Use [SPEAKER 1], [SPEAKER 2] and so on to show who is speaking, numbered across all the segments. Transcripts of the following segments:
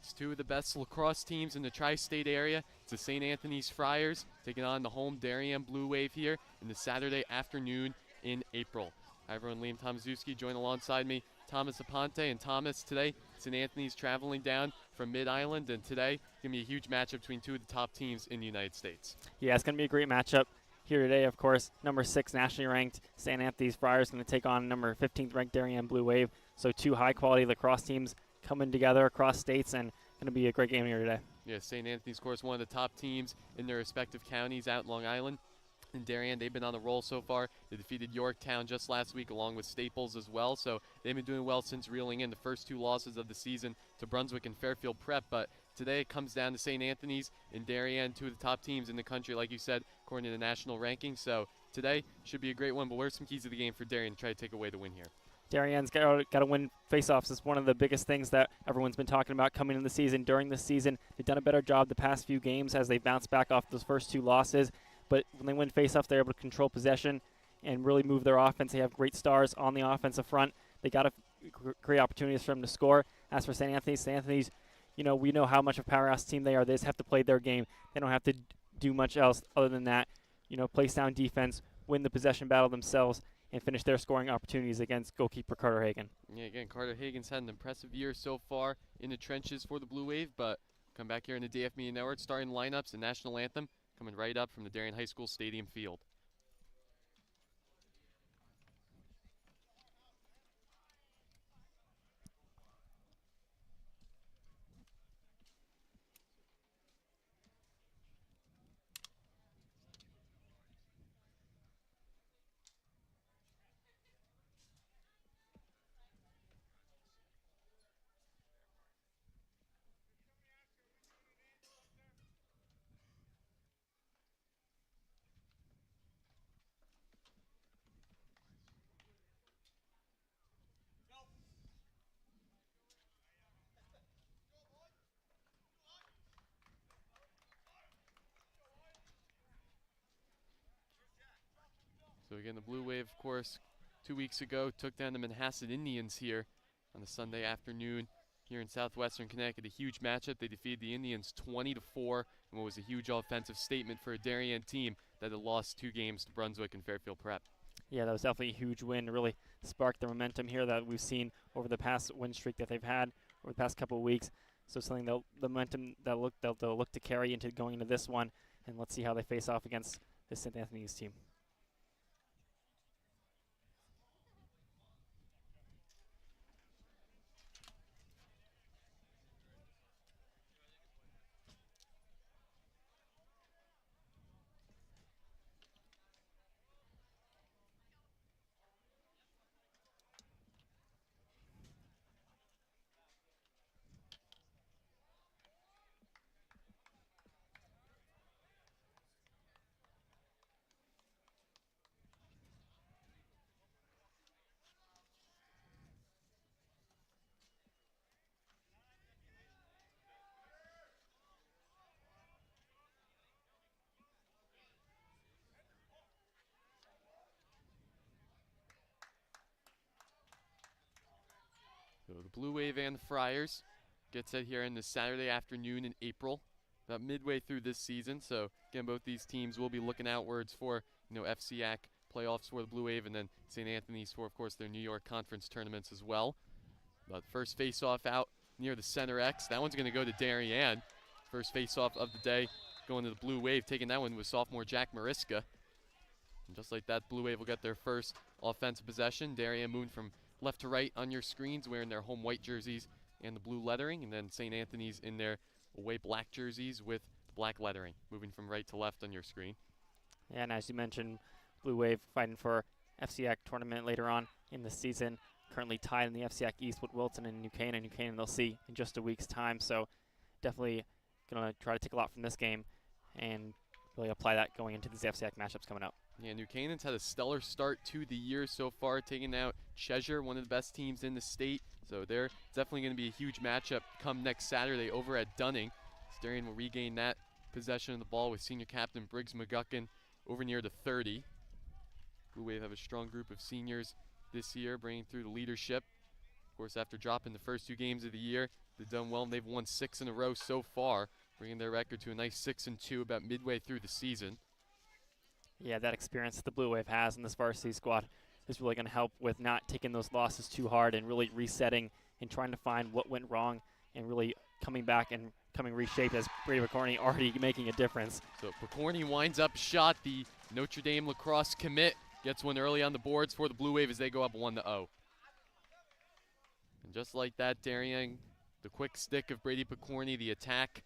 [SPEAKER 1] It's two of the best lacrosse teams in the tri-state area. It's the St. Anthony's Friars taking on the home Darien Blue Wave here in the Saturday afternoon in April. Hi everyone, Liam Tomaszewski joined alongside me, Thomas Aponte. And Thomas, today St. Anthony's traveling down from Mid-Island, and today it's going to be a huge matchup between two of the top teams in the United States.
[SPEAKER 2] Yeah, it's going to be a great matchup here today. Of course, number 6 nationally ranked St. Anthony's Friars going to take on number 15th ranked Darien Blue Wave. So two high-quality lacrosse teams coming together across states, and going to be a great game here today.
[SPEAKER 1] Yeah, St. Anthony's, of course, one of the top teams in their respective counties out in Long Island. In Darien, they've been on the roll so far. They defeated Yorktown just last week along with Staples as well, so they've been doing well since reeling in the first 2 losses of the season to Brunswick and Fairfield Prep. But today it comes down to St. Anthony's and Darien, two of the top teams in the country, like you said, according to the national rankings. So today should be a great one, but where's some keys of the game for Darien to try to take away the win here?
[SPEAKER 2] Darien's got to win faceoffs. It's one of the biggest things that everyone's been talking about coming into the season. During the season, they've done a better job the past few games as they bounce back off those first 2 losses. But when they win faceoffs, they're able to control possession and really move their offense. They have great stars on the offensive front. They got great opportunities for them to score. As for St. Anthony's, you know, we know how much of a powerhouse team they are. They just have to play their game. They don't have to do much else other than that. You know, play sound defense, win the possession battle themselves, and finish their scoring opportunities against goalkeeper Carter Hagan.
[SPEAKER 1] Yeah, again, Carter Hagan's had an impressive year so far in the trenches for the Blue Wave, but come back here in the DAF Media Network, starting lineups and national anthem coming right up from the Darien High School Stadium field. So again, the Blue Wave, of course, 2 weeks ago took down the Manhasset Indians here on a Sunday afternoon here in southwestern Connecticut. A huge matchup. They defeated the Indians 20-4 in what was a huge offensive statement for a Darien team that had lost 2 games to Brunswick and Fairfield Prep.
[SPEAKER 2] Yeah, that was definitely a huge win to really spark the momentum here that we've seen over the past win streak that they've had over the past couple of weeks. So something the momentum they'll look to carry into going into this one, and let's see how they face off against the St. Anthony's team.
[SPEAKER 1] So the Blue Wave and the Friars get set here in the Saturday afternoon in April, about midway through this season. So again, both these teams will be looking outwards for, FCAC playoffs for the Blue Wave, and then St. Anthony's for, of course, their New York Conference tournaments as well. But first face-off out near the center X. That one's going to go to Darien. First face-off of the day going to the Blue Wave. Taking that one was sophomore Jack Mariska. And just like that, Blue Wave will get their first offensive possession. Darien moving from left to right on your screens, wearing their home white jerseys and the blue lettering, and then St. Anthony's in their away black jerseys with black lettering, moving from right to left on your screen.
[SPEAKER 2] Yeah, and as you mentioned, Blue Wave fighting for FCAC tournament later on in the season, currently tied in the FCAC East with Wilton and New Canaan. New Canaan they'll see in just a week's time, so definitely going to try to take a lot from this game and really apply that going into these FCAC matchups coming up.
[SPEAKER 1] Yeah, New Canaan's had a stellar start to the year so far, taking out Cheshire, one of the best teams in the state. So they're definitely going to be a huge matchup come next Saturday over at Dunning. Darien will regain that possession of the ball with senior captain Briggs McGuckin over near the 30. Blue Wave have a strong group of seniors this year, bringing through the leadership. Of course, after dropping the first 2 games of the year, They've done well, and they've won 6 in a row so far, bringing their record to a nice 6-2 about midway through the season.
[SPEAKER 2] Yeah, that experience that the Blue Wave has in this varsity squad is really going to help with not taking those losses too hard and really resetting and trying to find what went wrong and really coming back and coming reshaped, as Brady McCorney already making a difference.
[SPEAKER 1] So McCorney winds up shot. The Notre Dame lacrosse commit gets one early on the boards for the Blue Wave as they go up 1-0. And just like that, Darien, the quick stick of Brady McCorney, the attack.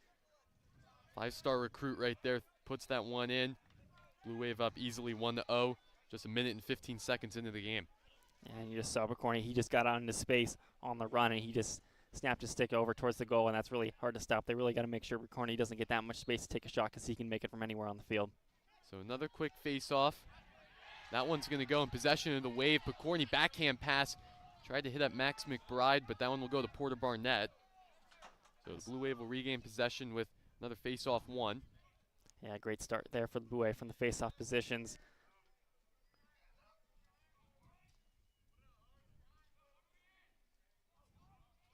[SPEAKER 1] 5-star recruit right there puts that one in. Blue Wave up easily 1-0, just a minute and 15 seconds into the game.
[SPEAKER 2] And you just saw McCorney, he just got out into space on the run, and he just snapped his stick over towards the goal, and that's really hard to stop. They really got to make sure McCorney doesn't get that much space to take a shot because he can make it from anywhere on the field.
[SPEAKER 1] So another quick face-off. That one's going to go in possession of the Wave. McCorney backhand pass. Tried to hit up Max McBride, but that one will go to Porter Barnett. So the Blue Wave will regain possession with another face-off one.
[SPEAKER 2] Yeah, great start there for the Blue Wave from the face-off positions.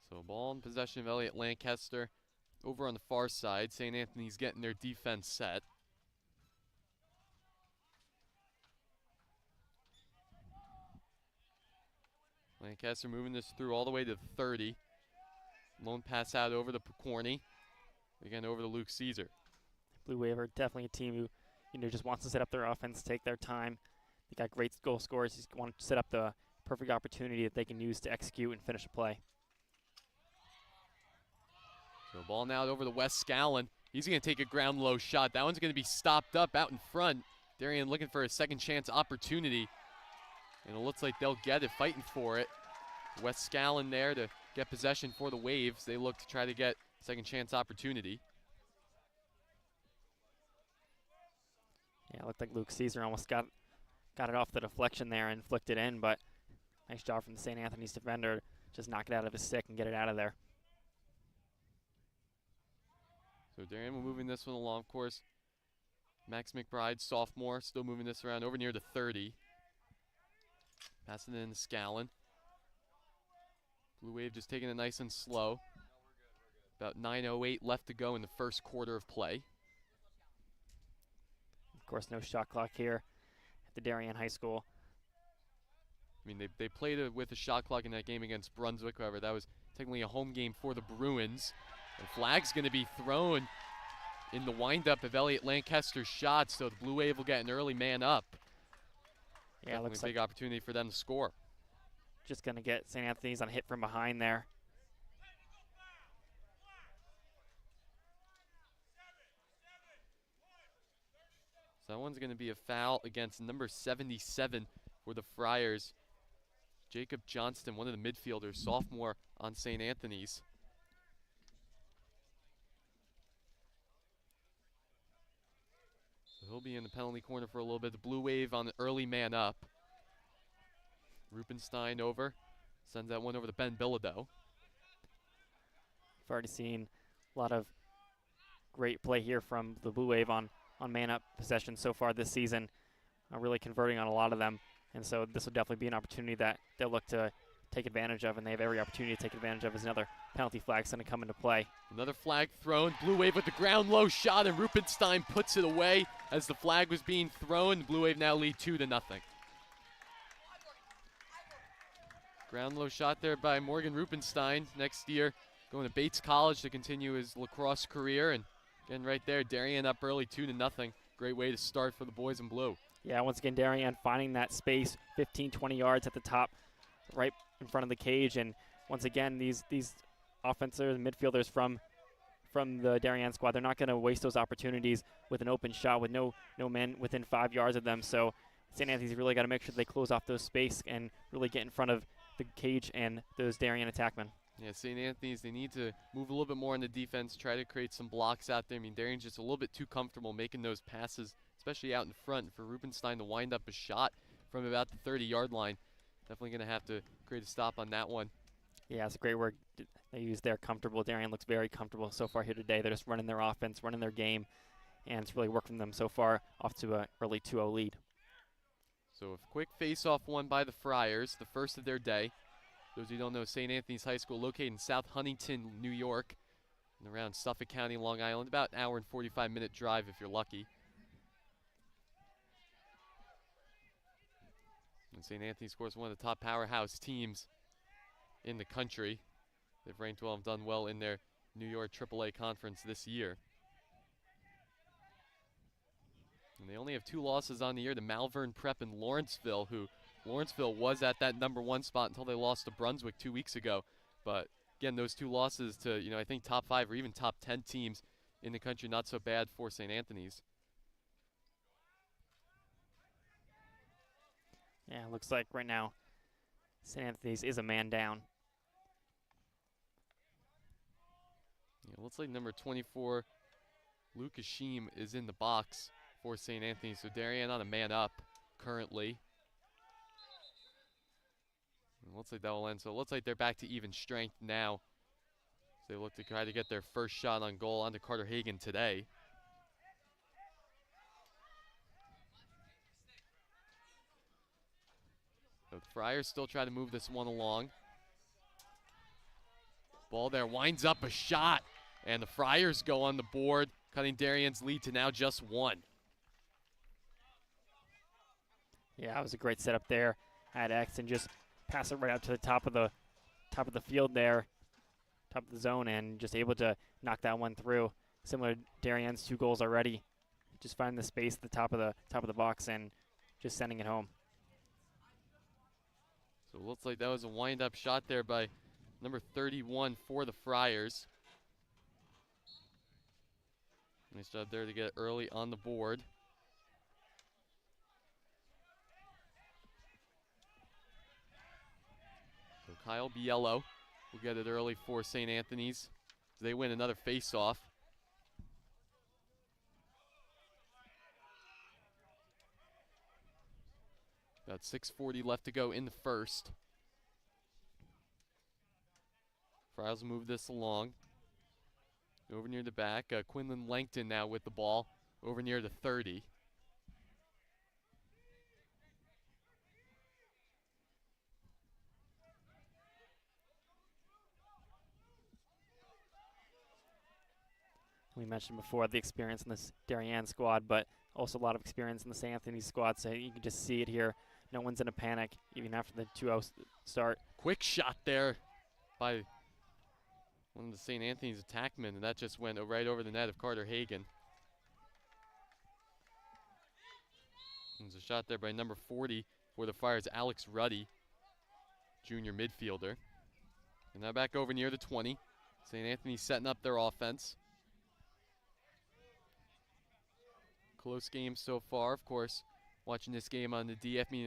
[SPEAKER 1] So ball in possession of Elliott Lancaster. Over on the far side, St. Anthony's getting their defense set. Lancaster moving this through all the way to 30. Lone pass out over to Picorni. Again, over to Luke Caesar.
[SPEAKER 2] Blue Wave are definitely a team who just wants to set up their offense, take their time. They got great goal scorers. Just want to set up the perfect opportunity that they can use to execute and finish a play.
[SPEAKER 1] So ball now over to Wes Scallon. He's going to take a ground low shot. That one's going to be stopped up out in front. Darien looking for a second chance opportunity. And it looks like they'll get it, fighting for it. Wes Scallon there to get possession for the Waves. They look to try to get second chance opportunity.
[SPEAKER 2] Yeah, it looked like Luke Caesar almost got it off the deflection there and flicked it in, but nice job from the St. Anthony's defender to just knock it out of his stick and get it out of there.
[SPEAKER 1] So Darien will moving this one along, of course. Max McBride, sophomore, still moving this around over near the 30. Passing it in to Scallon. Blue Wave just taking it nice and slow. About 9:08 left to go in the first quarter of play.
[SPEAKER 2] Of course, no shot clock here at the Darien High School.
[SPEAKER 1] I mean, they played with a shot clock in that game against Brunswick. However, that was technically a home game for the Bruins. And flag's going to be thrown in the windup of Elliott Lancaster's shot, so the Blue Wave will get an early man up.
[SPEAKER 2] Yeah, it looks
[SPEAKER 1] a big
[SPEAKER 2] like
[SPEAKER 1] opportunity for them to score.
[SPEAKER 2] just going to get St. Anthony's on a hit from behind there.
[SPEAKER 1] So that one's going to be a foul against number 77 for the Friars. Jacob Johnston, one of the midfielders, sophomore on St. Anthony's. So he'll be in the penalty corner for a little bit. The Blue Wave on the early man up. Rupenstein over. Sends that one over to Ben Bilodeau.
[SPEAKER 2] We've already seen a lot of great play here from the Blue Wave on man-up possession so far this season, really converting on a lot of them. And so this will definitely be an opportunity that they'll look to take advantage of, and they have every opportunity to take advantage of as another penalty flag's going to come into play.
[SPEAKER 1] Another flag thrown. Blue Wave with the ground low shot, and Rupenstein puts it away as the flag was being thrown. Blue Wave now lead 2-0. Ground low shot there by Morgan Rupenstein. Next year going to Bates College to continue his lacrosse career. And again right there, Darien up early 2-0. Great way to start for the boys in blue.
[SPEAKER 2] Yeah, once again, Darien finding that space 15, 20 yards at the top, right in front of the cage. And once again, these offensive midfielders from the Darien squad, they're not going to waste those opportunities with an open shot with no men within 5 yards of them. So St. Anthony's really got to make sure they close off those space and really get in front of the cage and those Darien attackmen.
[SPEAKER 1] Yeah, St. Anthony's, they need to move a little bit more on the defense, try to create some blocks out there. I mean, Darien's just a little bit too comfortable making those passes, especially out in front. For Rupenstein to wind up a shot from about the 30-yard line, definitely going to have to create a stop on that one.
[SPEAKER 2] Yeah, it's a great word they use there, comfortable. Darien looks very comfortable so far here today. They're just running their offense, running their game, and it's really worked for them so far, off to an early 2-0 lead.
[SPEAKER 1] So a quick face-off won by the Friars, the first of their day. Those who don't know, St. Anthony's High School, located in South Huntington, New York, and around Suffolk County, Long Island. About an hour and 45-minute drive if you're lucky. And St. Anthony's, of course, one of the top powerhouse teams in the country. They've ranked well and done well in their New York AAA conference this year. And they only have 2 losses on the year to Malvern Prep and Lawrenceville, who Lawrenceville was at that #1 spot until they lost to Brunswick 2 weeks ago. But again, those 2 losses to, I think top 5 or even top 10 teams in the country, not so bad for St. Anthony's.
[SPEAKER 2] Yeah, it looks like right now St. Anthony's is a man down.
[SPEAKER 1] Yeah, looks like number 24, Lucas Sheem, is in the box for St. Anthony. So Darien on a man up currently. And looks like that will end. So it looks like they're back to even strength now. So they look to try to get their first shot on goal onto Carter Hagan today. So the Friars still try to move this one along. Ball there, winds up a shot. And the Friars go on the board, cutting Darien's lead to now just 1.
[SPEAKER 2] Yeah, it was a great setup there. Had Exton just pass it right out to the top of the field there, top of the zone, and just able to knock that one through. Similar to Darien's 2 goals already. Just finding the space at the top of the box and just sending it home.
[SPEAKER 1] So it looks like that was a wind-up shot there by number 31 for the Friars. Nice job there to get early on the board. So Kyle Biello will get it early for St. Anthony's. They win another face-off. About 6:40 left to go in the first. Friars will move this along. Over near the back, Quinlan Langton now with the ball, over near the 30.
[SPEAKER 2] We mentioned before the experience in this Darien squad, but also a lot of experience in the St. Anthony squad, so you can just see it here. No one's in a panic, even after the 2-0 start.
[SPEAKER 1] Quick shot there by one of the St. Anthony's attackmen, and that just went right over the net of Carter Hagan. There's a shot there by number 40 for the Friars, Alex Ruddy, junior midfielder. And now back over near the 20. St. Anthony's setting up their offense. Close game so far, of course. Watching this game on the DAF Media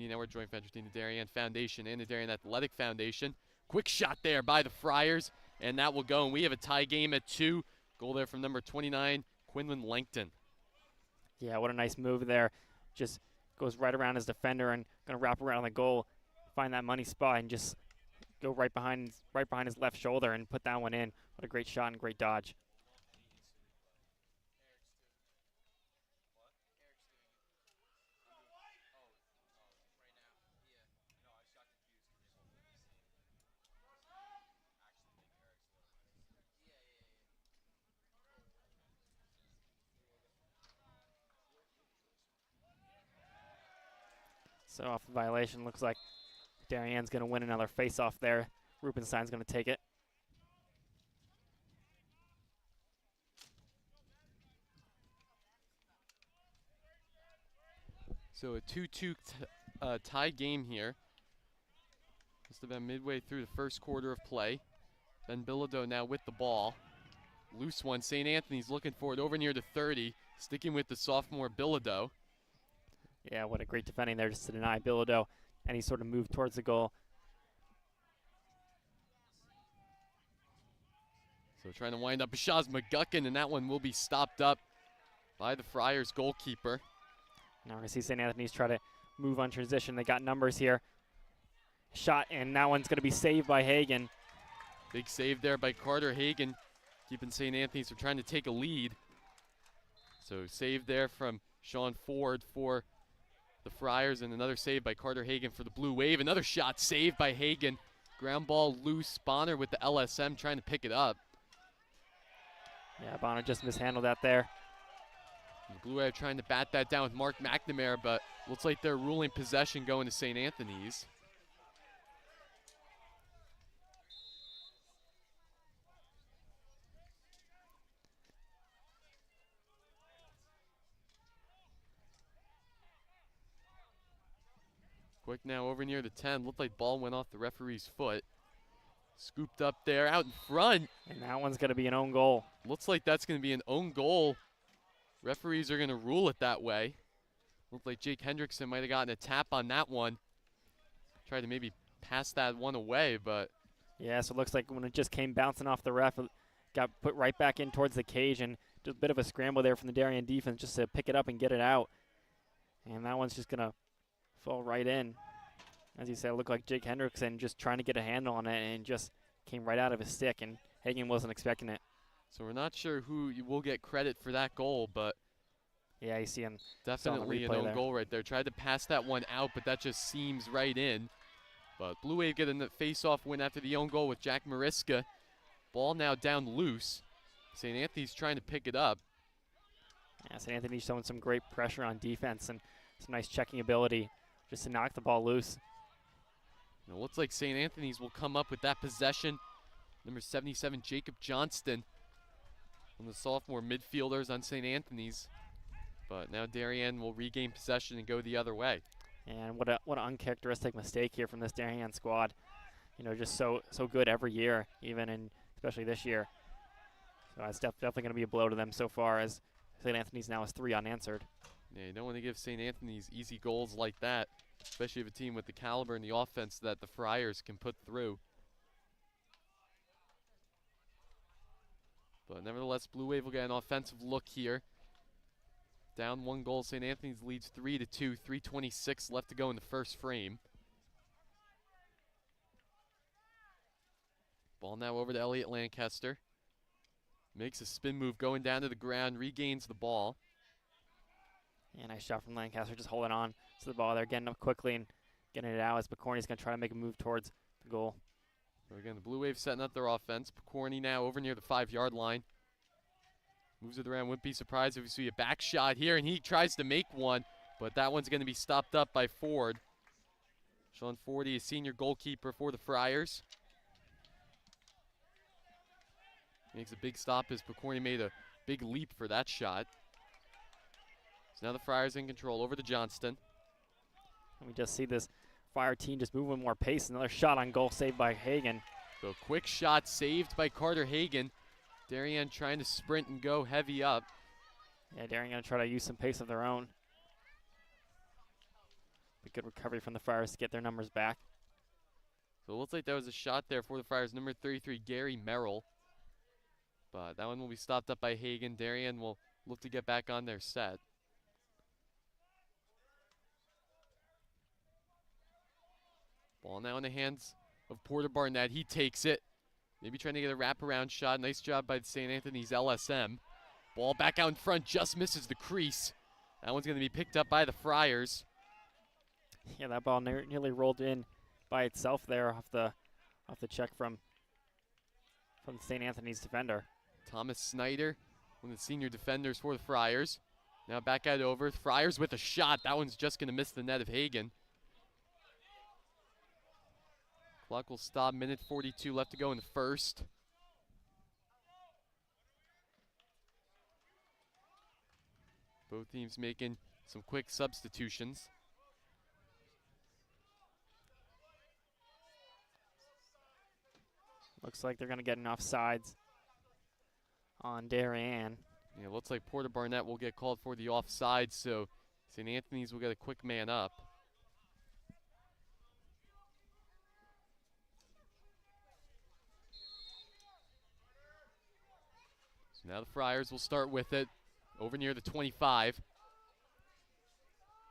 [SPEAKER 1] Network joint venture between the Darien Foundation and the Darien Athletic Foundation. Quick shot there by the Friars, and that will go. And we have a tie game at 2. Goal there from number 29, Quinlan Langton.
[SPEAKER 2] Yeah, what a nice move there. Just goes right around his defender and going to wrap around the goal, find that money spot, and just go right behind his left shoulder and put that one in. What a great shot and great dodge. So off the violation, looks like Darien's going to win another face-off there. Rubenstein's going to take it.
[SPEAKER 1] So a 2-2 tie game here. Just about midway through the first quarter of play. Ben Bilodeau now with the ball. Loose one, St. Anthony's looking for it over near the 30, sticking with the sophomore Bilodeau.
[SPEAKER 2] Yeah, what a great defending there just to deny Bilodeau any sort of move towards the goal.
[SPEAKER 1] So trying to wind up Shaz McGuckin, and that one will be stopped up by the Friars goalkeeper.
[SPEAKER 2] Now we're going to see St. Anthony's try to move on transition. They got numbers here. Shot, and that one's going to be saved by Hagan.
[SPEAKER 1] Big save there by Carter Hagan, keeping St. Anthony's from trying to take a lead. So save there from Sean Ford for the Friars, and another save by Carter Hagan for the Blue Wave. Another shot saved by Hagan. Ground ball loose. Bonner with the LSM trying to pick it up.
[SPEAKER 2] Yeah, Bonner just mishandled that there.
[SPEAKER 1] The Blue Wave trying to bat that down with Mark McNamara, but looks like they're ruling possession going to St. Anthony's. Quick now over near the 10. Looked like ball went off the referee's foot. Scooped up there, out in front.
[SPEAKER 2] And that one's going to be an own goal.
[SPEAKER 1] Looks like that's going to be an own goal. Referees are going to rule it that way. Looked like Jake Hendrickson might have gotten a tap on that one. Tried to maybe pass that one away, but.
[SPEAKER 2] Yeah, so it looks like when it just came bouncing off the ref, it got put right back in towards the cage, and just a bit of a scramble there from the Darien defense just to pick it up and get it out. And that one's just going to fall right in. As you said, it looked like Jake Hendrickson just trying to get a handle on it, and just came right out of his stick, and Hagan wasn't expecting it.
[SPEAKER 1] So we're not sure who will get credit for that goal, but
[SPEAKER 2] yeah, you see him.
[SPEAKER 1] definitely an own goal right there. Tried to pass that one out, but that just seems right in. But Blue Wave getting the face-off win after the own goal with Jack Mariska. Ball now down loose. St. Anthony's trying to pick it up.
[SPEAKER 2] Yeah, St. Anthony's showing some great pressure on defense and some nice checking ability just to knock the ball loose.
[SPEAKER 1] It looks like St. Anthony's will come up with that possession. Number 77, Jacob Johnston, one of the sophomore midfielders on St. Anthony's. But now Darien will regain possession and go the other way.
[SPEAKER 2] And what an uncharacteristic mistake here from this Darien squad. You know, just so good every year, even in especially this year. So it's definitely going to be a blow to them so far, as St. Anthony's now has 3 unanswered.
[SPEAKER 1] Yeah, you don't want to give St. Anthony's easy goals like that, especially of a team with the caliber and the offense that the Friars can put through. But nevertheless, Blue Wave will get an offensive look here. Down 1 goal, St. Anthony's leads 3-2, 3:26 left to go in the first frame. Ball now over to Elliot Lancaster. Makes a spin move going down to the ground, regains the ball.
[SPEAKER 2] Yeah, nice shot from Lancaster, just holding on to the ball there, getting up quickly and getting it out as Picorni's going to try to make a move towards the goal.
[SPEAKER 1] So again, the Blue Wave setting up their offense. Picorni now over near the 5-yard line. Moves it around, wouldn't be surprised if we see a back shot here, and he tries to make one, but that one's going to be stopped up by Ford. Sean Fordy, a senior goalkeeper for the Friars. Makes a big stop as Picorni made a big leap for that shot. So now the Friars in control over to Johnston.
[SPEAKER 2] And we just see this Fire team just moving more pace. Another shot on goal saved by Hagan.
[SPEAKER 1] So quick shot saved by Carter Hagan. Darien trying to sprint and go heavy up.
[SPEAKER 2] Yeah, Darien going to try to use some pace of their own. A good recovery from the Friars to get their numbers back.
[SPEAKER 1] So it looks like there was a shot there for the Friars. Number 33, Gary Merrill. But that one will be stopped up by Hagan. Darien will look to get back on their set. Ball now in the hands of Porter Barnett. He takes it. Maybe trying to get a wraparound shot. Nice job by St. Anthony's LSM. Ball back out in front, just misses the crease. That one's going to be picked up by the Friars.
[SPEAKER 2] Yeah, that ball nearly rolled in by itself there off the check from St. Anthony's defender.
[SPEAKER 1] Thomas Snyder, one of the senior defenders for the Friars. Now back out over. Friars with a shot. That one's just going to miss the net of Hagan. Clock will stop. Minute 42 left to go in the first. Both teams making some quick substitutions.
[SPEAKER 2] Looks like they're going to get an offsides on Darien.
[SPEAKER 1] Yeah, looks like Porter Barnett will get called for the offside, so St. Anthony's will get a quick man up. So now the Friars will start with it over near the 25.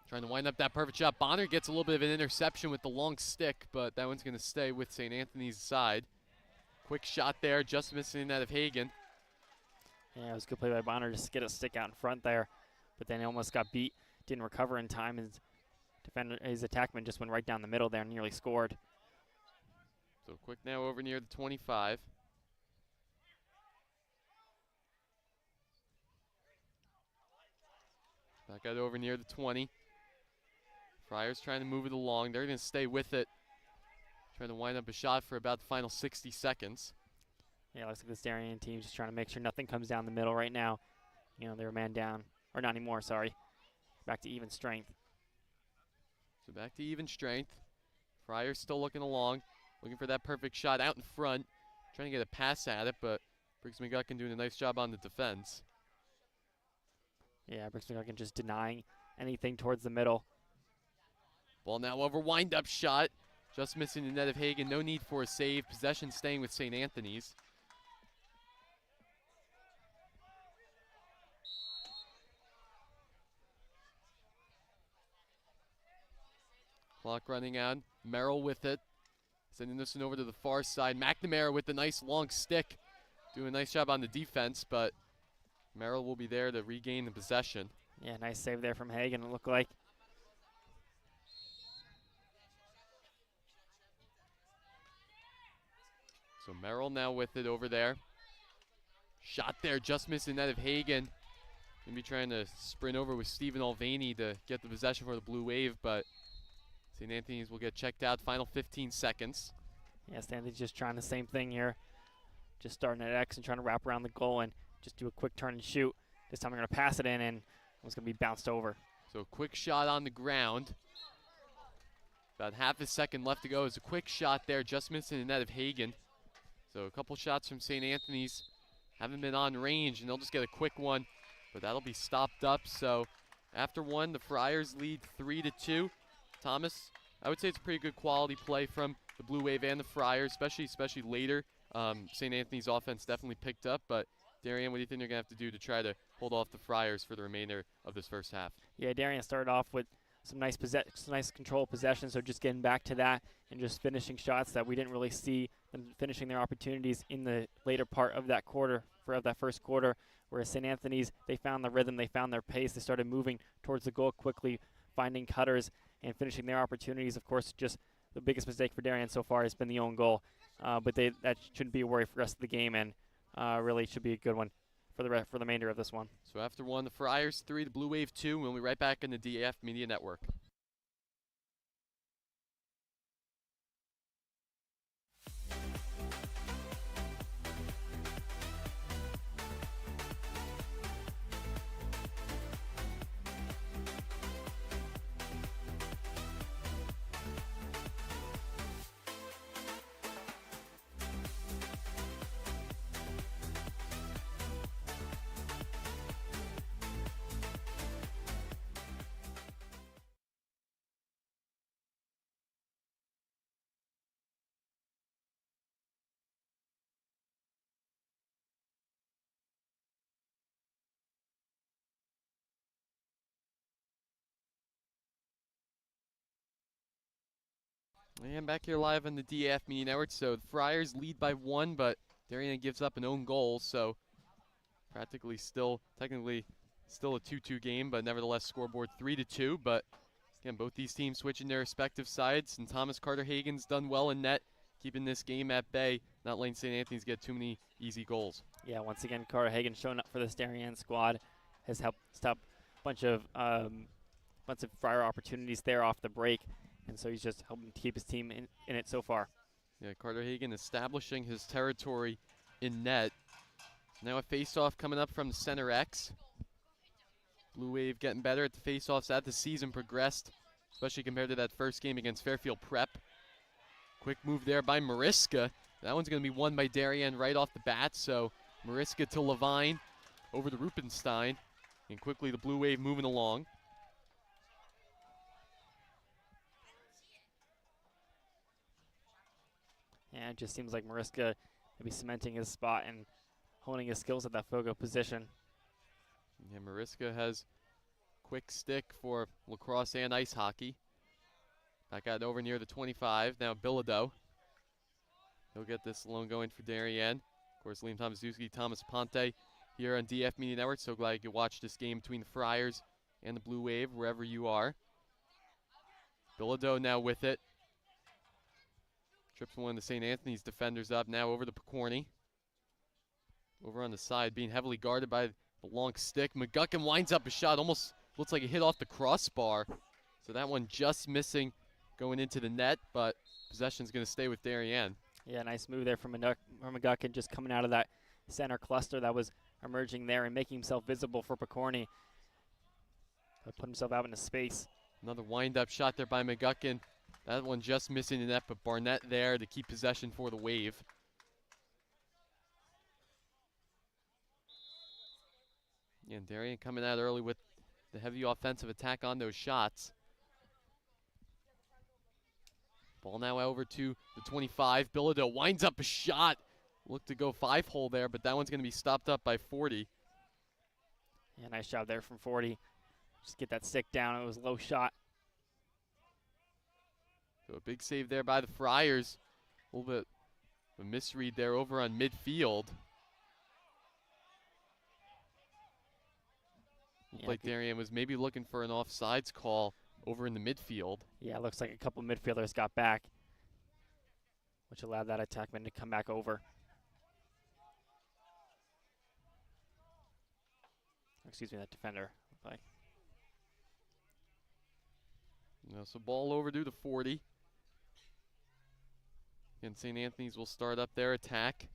[SPEAKER 1] Trying to wind up that perfect shot. Bonner gets a little bit of an interception with the long stick, but that one's going to stay with St. Anthony's side. Quick shot there, just missing that of Hagan.
[SPEAKER 2] Yeah, it was a good play by Bonner just to get a stick out in front there, but then he almost got beat, didn't recover in time, and his attackman just went right down the middle there and nearly scored.
[SPEAKER 1] So quick now over near the 25. Back out over near the 20. Friars trying to move it along. They're going to stay with it. Trying to wind up a shot for about the final 60 seconds.
[SPEAKER 2] Yeah, looks like this Darien team just trying to make sure nothing comes down the middle right now. You know, they're a man down. Or not anymore, sorry. Back to even strength.
[SPEAKER 1] So back to even strength. Friars still looking along. Looking for that perfect shot out in front. Trying to get a pass at it, but Briggs McGuckin doing a nice job on the defense.
[SPEAKER 2] Yeah, Briggs McGuckin just denying anything towards the middle.
[SPEAKER 1] Ball now over, wind-up shot. Just missing the net of Hagen. No need for a save. Possession staying with St. Anthony's. Clock running out. Merrill with it. Sending this one over to the far side. McNamara with the nice long stick. Doing a nice job on the defense, but Merrill will be there to regain the possession.
[SPEAKER 2] Yeah, nice save there from Hagen, it looked like.
[SPEAKER 1] So Merrill now with it over there. Shot there, just missing that of Hagen. Maybe trying to sprint over with Stephen Alvaney to get the possession for the Blue Wave, but St. Anthony's will get checked out. Final 15 seconds.
[SPEAKER 2] Yeah, St. Anthony's just trying the same thing here. Just starting at X and trying to wrap around the goal and just do a quick turn and shoot. This time they're going to pass it in and it's going to be bounced over.
[SPEAKER 1] So quick shot on the ground. About half a second left to go. It's a quick shot there, just missing the net of Hagen. So a couple shots from St. Anthony's haven't been on range, and they'll just get a quick one, but that'll be stopped up. So after one, the Friars lead 3-2. Thomas, I would say it's a pretty good quality play from the Blue Wave and the Friars, especially later. St. Anthony's offense definitely picked up, but Darien, what do you think they're going to have to do to try to hold off the Friars for the remainder of this first half?
[SPEAKER 2] Yeah, Darien started off with some nice control possession, so just getting back to that and just finishing shots that we didn't really see them finishing their opportunities in the later part of that quarter, of that first quarter, whereas St. Anthony's, they found the rhythm, they found their pace, they started moving towards the goal quickly, finding cutters and finishing their opportunities. Of course, just the biggest mistake for Darien so far has been the own goal, but that shouldn't be a worry for the rest of the game, and really should be a good one for the remainder of this one.
[SPEAKER 1] So after one, the Friars 3, the Blue Wave 2. We'll be right back in the DAF Media Network. And back here live on the DAF Media Network. So the Friars lead by 1, but Darien gives up an own goal. So technically still a 2-2 game, but nevertheless scoreboard 3-2. But again, both these teams switching their respective sides, and Thomas Carter Hagen's done well in net, keeping this game at bay, not letting St. Anthony's get too many easy goals.
[SPEAKER 2] Yeah, once again, Carter Hagen showing up for this Darien squad, has helped stop a bunch of Friar opportunities there off the break. And so he's just helping to keep his team in it so far. Yeah,
[SPEAKER 1] Carter Hagen establishing his territory in net. Now a face-off coming up from the center X. Blue Wave getting better at the face-offs as the season progressed, especially compared to that first game against Fairfield Prep. Quick move there by Mariska. That one's going to be won by Darien right off the bat. So Mariska to Levine over to Rupenstein. And quickly the Blue Wave moving along.
[SPEAKER 2] Yeah, it just seems like Mariska maybe cementing his spot and honing his skills at that Fogo position.
[SPEAKER 1] Yeah, Mariska has quick stick for lacrosse and ice hockey. Back out over near the 25. Now Bilodeau. He'll get this alone going for Darien. Of course, Liam Tomaszewski, Thomas Ponte here on DF Media Network. So glad you could watch this game between the Friars and the Blue Wave wherever you are. Bilodeau now with it. Trips one of the St. Anthony's defenders up. Now over to Picorni. Over on the side, being heavily guarded by the long stick. McGuckin winds up a shot. Almost looks like it hit off the crossbar. So that one just missing going into the net, but possession's going to stay with Darien.
[SPEAKER 2] Yeah, nice move there from McGuckin, just coming out of that center cluster that was emerging there and making himself visible for Picorni. Put himself out into space.
[SPEAKER 1] Another wind-up shot there by McGuckin. That one just missing the net, but Barnett there to keep possession for the Wave. Yeah, and Darien coming out early with the heavy offensive attack on those shots. Ball now over to the 25. Bilodeau winds up a shot. Looked to go 5-hole there, but that one's going to be stopped up by 40.
[SPEAKER 2] Yeah, nice job there from 40. Just get that stick down. It was a low shot.
[SPEAKER 1] So a big save there by the Friars. A little bit of a misread there over on midfield. Looked like Darien was maybe looking for an offsides call over in the midfield.
[SPEAKER 2] Yeah, it looks like a couple midfielders got back, which allowed that attackman to come back over. Excuse me, that defender. Like.
[SPEAKER 1] So ball over to the 40. And St. Anthony's will start up their attack.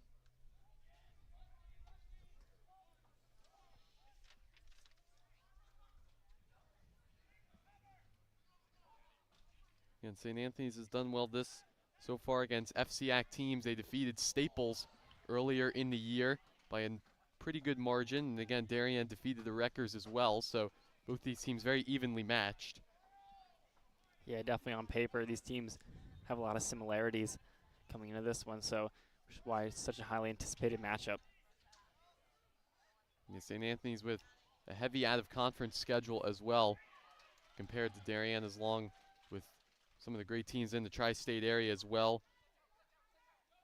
[SPEAKER 1] And St. Anthony's has done well this so far against FCAC teams. They defeated Staples earlier in the year by a pretty good margin. And again, Darien defeated the Wreckers as well. So both these teams very evenly matched.
[SPEAKER 2] Yeah, definitely on paper, these teams have a lot of similarities coming into this one. So which is why it's such a highly anticipated matchup.
[SPEAKER 1] Yeah, St. Anthony's with a heavy out-of-conference schedule as well compared to Darien, as long with some of the great teams in the tri-state area as well.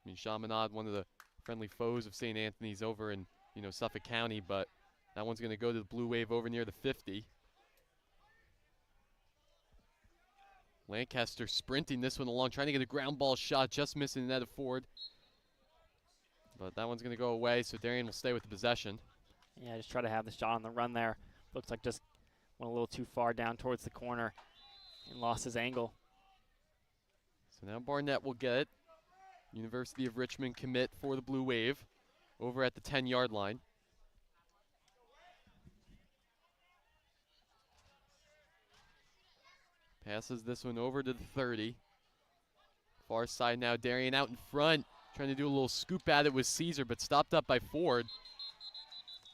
[SPEAKER 1] I mean, Chaminade, one of the friendly foes of St. Anthony's over in, Suffolk County, but that one's going to go to the Blue Wave over near the 50. Lancaster sprinting this one along, trying to get a ground ball shot, just missing the net of Ford. But that one's going to go away, so Darien will stay with the possession.
[SPEAKER 2] Yeah, just try to have the shot on the run there. Looks like just went a little too far down towards the corner and lost his angle.
[SPEAKER 1] So now Barnett will get it. University of Richmond commit for the Blue Wave over at the 10-yard line. Passes this one over to the 30. Far side now, Darien out in front, trying to do a little scoop at it with Caesar, but stopped up by Ford.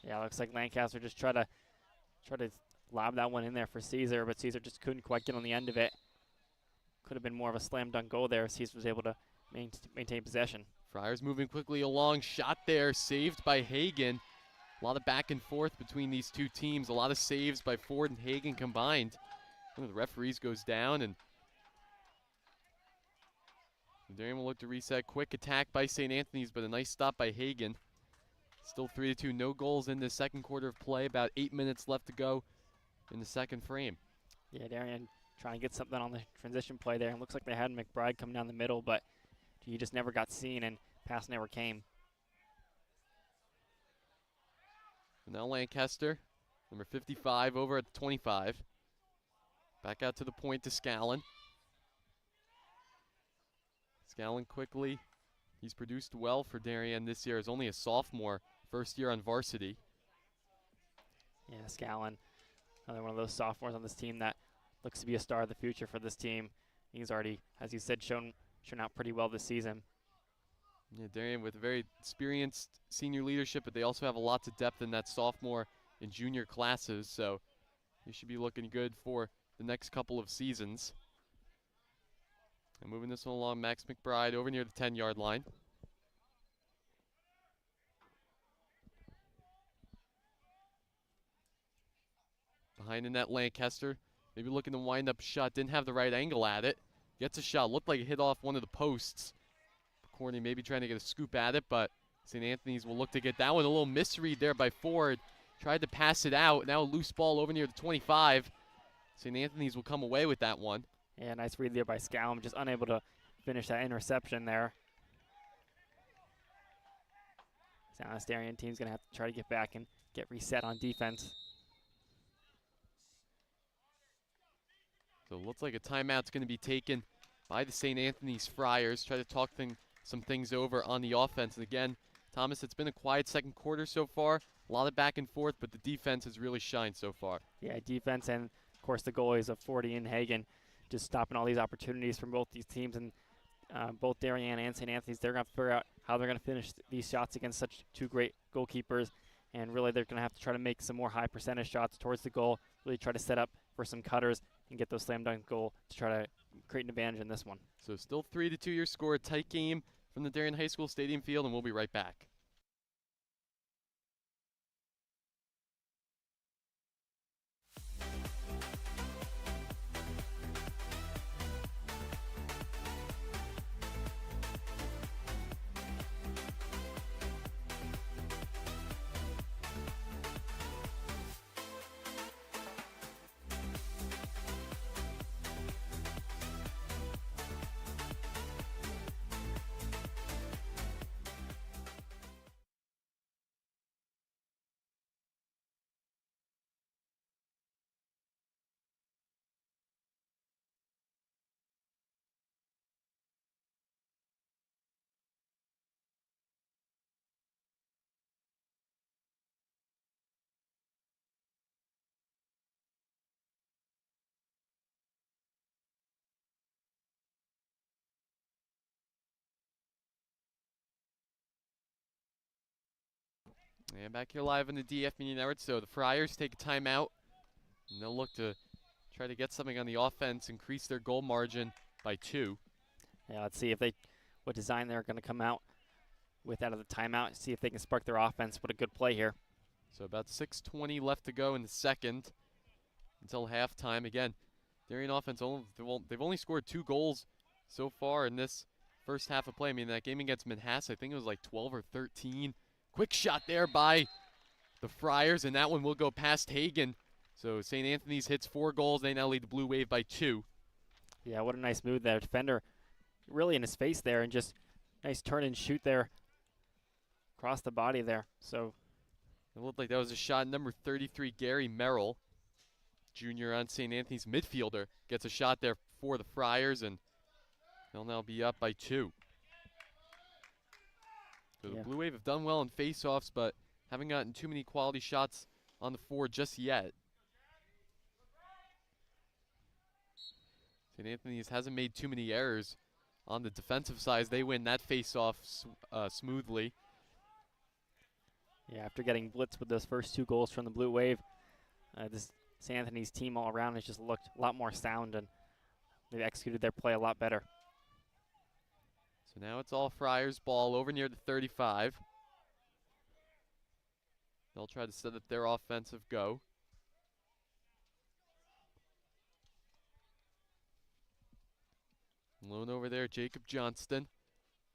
[SPEAKER 2] Yeah, looks like Lancaster just tried to lob that one in there for Caesar, but Caesar just couldn't quite get on the end of it. Could have been more of a slam dunk goal there if Caesar was able to maintain possession.
[SPEAKER 1] Friars moving quickly along, shot there, saved by Hagen. A lot of back and forth between these two teams, a lot of saves by Ford and Hagen combined. One of the referees goes down, and Darien will look to reset. Quick attack by St. Anthony's, but a nice stop by Hagen. Still 3-2, no goals in the second quarter of play. About 8 minutes left to go in the second frame.
[SPEAKER 2] Yeah, Darien trying to get something on the transition play there. And looks like they had McBride coming down the middle, but he just never got seen and pass never came.
[SPEAKER 1] Now Lancaster, number 55, over at the 25. Back out to the point to Scallon. Scallon quickly. He's produced well for Darien this year as only a sophomore, first year on varsity.
[SPEAKER 2] Yeah, Scallon, another one of those sophomores on this team that looks to be a star of the future for this team. He's already, as you said, shown out pretty well this season.
[SPEAKER 1] Yeah, Darien with very experienced senior leadership, but they also have a lot of depth in that sophomore and junior classes, so they should be looking good for the next couple of seasons. And moving this one along, Max McBride over near the 10-yard line. Behind the net, Lancaster, maybe looking to wind up a shot, didn't have the right angle at it. Gets a shot, looked like it hit off one of the posts. Corney maybe trying to get a scoop at it, but St. Anthony's will look to get that one. A little misread there by Ford. Tried to pass it out. Now a loose ball over near the 25. St. Anthony's will come away with that one.
[SPEAKER 2] Yeah, nice read there by Scallum, just unable to finish that interception there. So now this Darien team's going to have to try to get back and get reset on defense.
[SPEAKER 1] So it looks like a timeout's going to be taken by the St. Anthony's Friars. Try to talk some things over on the offense. And again, Thomas, it's been a quiet second quarter so far. A lot of back and forth, but the defense has really shined so far.
[SPEAKER 2] Yeah, defense and, of course, the goalies of 40 and Hagen just stopping all these opportunities from both these teams. And both Darien and St. Anthony's, they're going to figure out how they're going to finish these shots against such two great goalkeepers. And really, they're going to have to try to make some more high percentage shots towards the goal, really try to set up for some cutters and get those slam dunk goal to try to create an advantage in this one.
[SPEAKER 1] So still 3-2 your score, a tight game from the Darien High School Stadium Field, and we'll be right back. And back here live on the DAF Media Network. So the Friars take a timeout, and they'll look to try to get something on the offense, increase their goal margin by 2.
[SPEAKER 2] Yeah, let's see what design they're going to come out with out of the timeout. See if they can spark their offense. What a good play here.
[SPEAKER 1] So about 6:20 left to go in the second until halftime. Again, Darien offense, they've only scored 2 goals so far in this first half of play. I mean, that game against Manhasset, I think it was like 12 or 13. Quick shot there by the Friars, and that one will go past Hagen. So St. Anthony's hits 4 goals. They now lead the Blue Wave by 2.
[SPEAKER 2] Yeah, what a nice move there. Defender really in his face there, and just nice turn and shoot there across the body there. So
[SPEAKER 1] it looked like that was a shot. Number 33, Gary Merrill, junior on St. Anthony's midfielder, gets a shot there for the Friars, and they'll now be up by 2. So the Blue Wave have done well in face-offs, but haven't gotten too many quality shots on the 4 just yet. St. Anthony's hasn't made too many errors on the defensive side. They win that face-off smoothly.
[SPEAKER 2] Yeah, after getting blitzed with those first 2 goals from the Blue Wave, this St. Anthony's team all around has just looked a lot more sound, and they've executed their play a lot better.
[SPEAKER 1] So now it's all Friars ball over near the 35. They'll try to set up their offensive go. Lone over there, Jacob Johnston.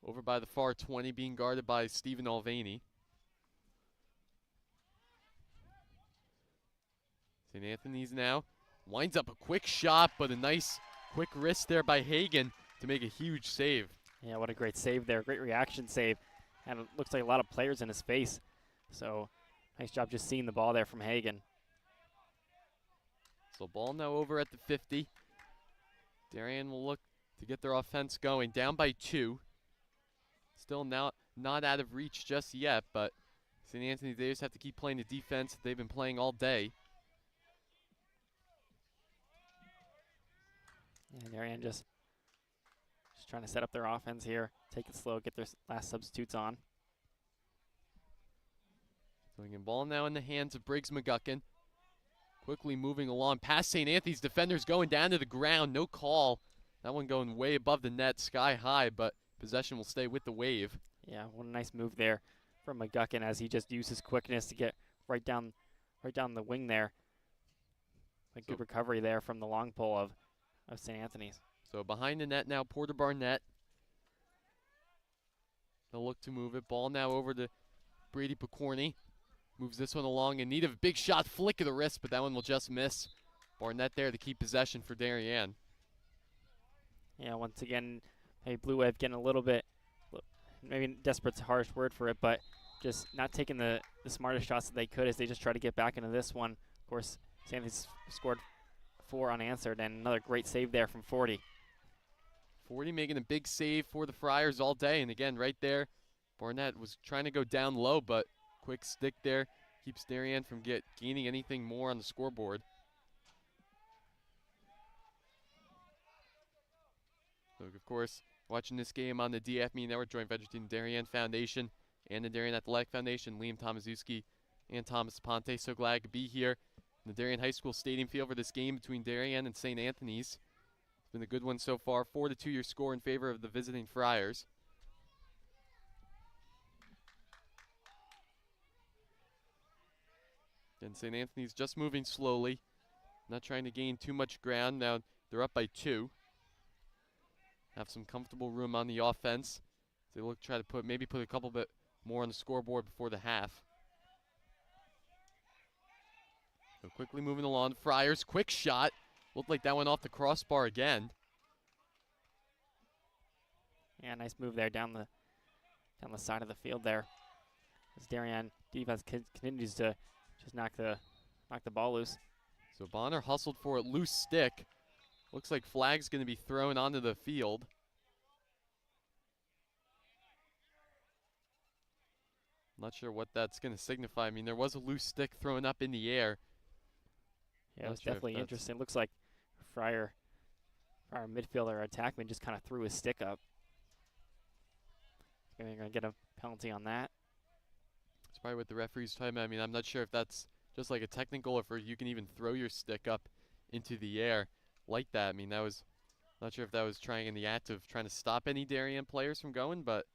[SPEAKER 1] Over by the far 20, being guarded by Stephen Alvaney. St. Anthony's now winds up a quick shot, but a nice quick wrist there by Hagen to make a huge save.
[SPEAKER 2] Yeah, what a great save there. Great reaction save. And it looks like a lot of players in his face. So nice job just seeing the ball there from Hagen.
[SPEAKER 1] So ball now over at the 50. Darien will look to get their offense going. Down by 2. Still not out of reach just yet, but St. Anthony, they just have to keep playing the defense that they've been playing all day.
[SPEAKER 2] And Darien just trying to set up their offense here. Take it slow, get their last substitutes on.
[SPEAKER 1] So again, ball now in the hands of Briggs McGuckin. Quickly moving along past St. Anthony's defenders, going down to the ground. No call. That one going way above the net, sky high, but possession will stay with the Wave.
[SPEAKER 2] Yeah, what a nice move there from McGuckin as he just used his quickness to get right down the wing there. A good recovery there from the long pole of St. Anthony's.
[SPEAKER 1] So behind the net now, Porter Barnett. They'll look to move it. Ball now over to Brady Picorni. Moves this one along in need of a big shot, flick of the wrist, but that one will just miss. Barnett there to keep possession for Darien.
[SPEAKER 2] Yeah, once again, maybe Blue Wave getting a little bit, maybe desperate's a harsh word for it, but just not taking the smartest shots that they could as they just try to get back into this one. Of course, St. Anthony's scored 4 unanswered, and another great save there from 40.
[SPEAKER 1] 40 making a big save for the Friars all day, and again, right there, Barnett was trying to go down low, but quick stick there keeps Darien from gaining anything more on the scoreboard. So, of course, watching this game on the DAF Media Network, joint venture team Darien Foundation and the Darien Athletic Foundation, Liam Tomaszewski and Thomas Ponte. So glad to be here in the Darien High School Stadium field for this game between Darien and St. Anthony's. It's been a good one so far. 4-2 your score in favor of the visiting Friars. And St. Anthony's just moving slowly, not trying to gain too much ground. Now they're up by 2. Have some comfortable room on the offense. They look try to maybe put a couple bit more on the scoreboard before the half. So quickly moving along. Friars, quick shot. Looked like that went off the crossbar again.
[SPEAKER 2] Yeah, nice move there down the side of the field there. As Darien defense continues to just knock the ball loose.
[SPEAKER 1] So Bonner hustled for a loose stick. Looks like flag's going to be thrown onto the field. Not sure what that's going to signify. I mean, there was a loose stick thrown up in the air.
[SPEAKER 2] Yeah, it was definitely interesting. Looks like Friar midfielder attackman just kind of threw his stick up. They're going to get a penalty on that.
[SPEAKER 1] It's probably what the referee's talking about. I mean, I'm not sure if that's just like a technical or if you can even throw your stick up into the air like that. I mean, not sure if that was trying in the act of trying to stop any Darien players from going, but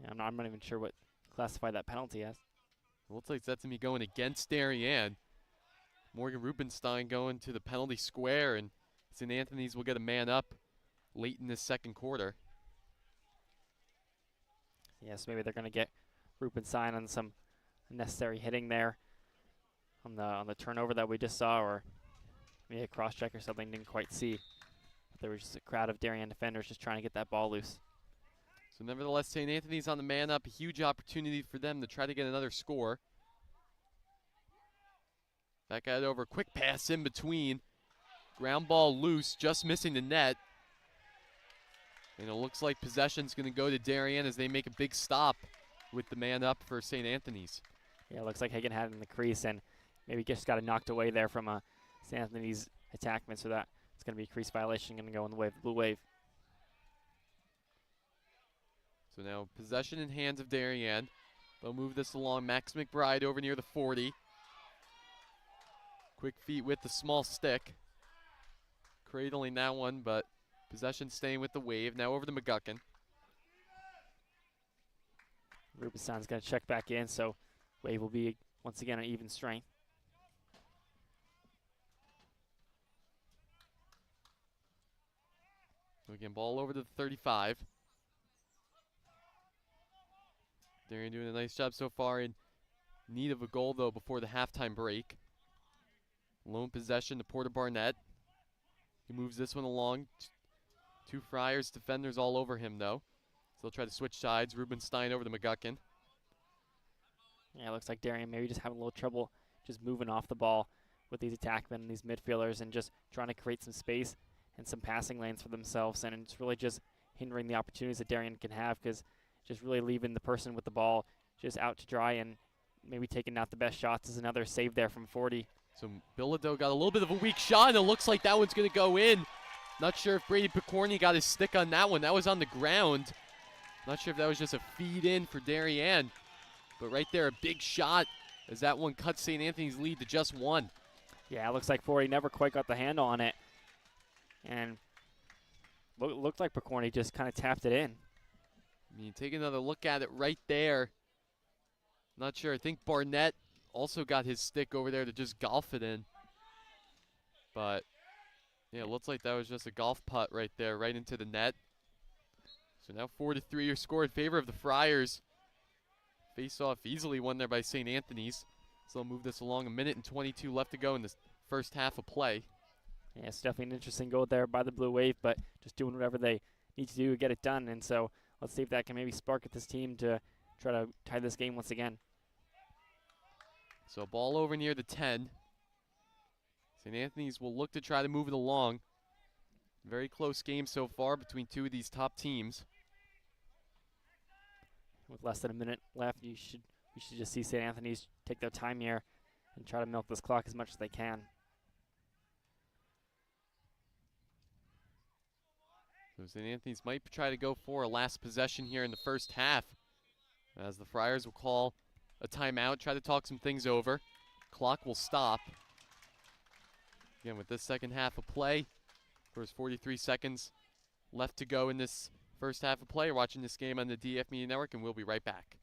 [SPEAKER 2] yeah, I'm not even sure what classify that penalty as.
[SPEAKER 1] It looks like that's going to be going against Darien. Morgan Rubenstein going to the penalty square, and St. Anthony's will get a man up late in this second quarter.
[SPEAKER 2] Yes, maybe they're going to get Rubenstein on some unnecessary hitting there on the turnover that we just saw, or maybe a cross check or something, didn't quite see. But there was just a crowd of Darien defenders just trying to get that ball loose.
[SPEAKER 1] So nevertheless, St. Anthony's on the man up. A huge opportunity for them to try to get another score. Back out over, quick pass in between. Ground ball loose, just missing the net. And it looks like possession's going to go to Darien as they make a big stop with the man up for St. Anthony's.
[SPEAKER 2] Yeah, it looks like Hagen had it in the crease and maybe just got it knocked away there from a St. Anthony's attackman, so that it's going to be a crease violation, going to go in the Blue Wave.
[SPEAKER 1] So now possession in hands of Darien. They'll move this along. Max McBride over near the 40. Quick feet with the small stick. Cradling that one, but possession staying with the Wave. Now over to McGuckin.
[SPEAKER 2] Rubenstein's going to check back in, so Wave will be once again an even strength.
[SPEAKER 1] So again, ball over to the 35. Darien doing a nice job so far, in need of a goal though before the halftime break. Lone possession to Porter Barnett. He moves this one along. Two Friars defenders all over him though. So they'll try to switch sides. Rubenstein over to McGuckin.
[SPEAKER 2] Yeah, it looks like Darien maybe just having a little trouble just moving off the ball with these attackmen and these midfielders and just trying to create some space and some passing lanes for themselves, and it's really just hindering the opportunities that Darien can have, because just really leaving the person with the ball just out to dry and maybe taking out the best shots is another save there from 40.
[SPEAKER 1] So Bilodeau got a little bit of a weak shot, and it looks like that one's going to go in. Not sure if Brady Picorni got his stick on that one. That was on the ground. Not sure if that was just a feed in for Darien. But right there, a big shot as that one cuts St. Anthony's lead to just 1.
[SPEAKER 2] Yeah, it looks like 40 never quite got the handle on it. And looked like Picorni just kind of tapped it in.
[SPEAKER 1] I mean, take another look at it right there. Not sure. I think Barnett also got his stick over there to just golf it in. But, yeah, it looks like that was just a golf putt right there, right into the net. So now 4-3 your score in favor of the Friars. Face-off easily won there by St. Anthony's. So they'll move this along. 1:22 left to go in the first half of play.
[SPEAKER 2] Yeah, it's definitely an interesting goal there by the Blue Wave, but just doing whatever they need to do to get it done. And so let's see if that can maybe spark at this team to try to tie this game once again.
[SPEAKER 1] So ball over near the 10. St. Anthony's will look to try to move it along. Very close game so far between two of these top teams.
[SPEAKER 2] With less than a minute left, you should just see St. Anthony's take their time here and try to milk this clock as much as they can.
[SPEAKER 1] So St. Anthony's might try to go for a last possession here in the first half, as the Friars will call a timeout, try to talk some things over. Clock will stop. Again, with this second half of play, there's 43 seconds left to go in this first half of play. You're watching this game on the DAF Media Network, and we'll be right back.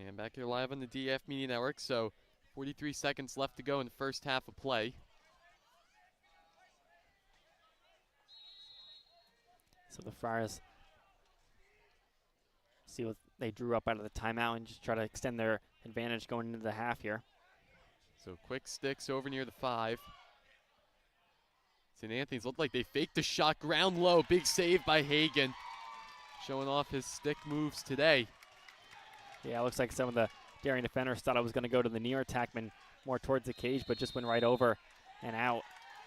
[SPEAKER 1] And back here live on the DAF Media Network, so 43 seconds left to go in the first half of play.
[SPEAKER 2] So the Friars see what they drew up out of the timeout and just try to extend their advantage going into the half here.
[SPEAKER 1] So quick sticks over near the 5. St. Anthony's looked like they faked the shot, ground low, big save by Hagen. Showing off his stick moves today.
[SPEAKER 2] Yeah, it looks like some of the Darien defenders thought I was going to go to the near attackman more towards the cage, but just went right over and out.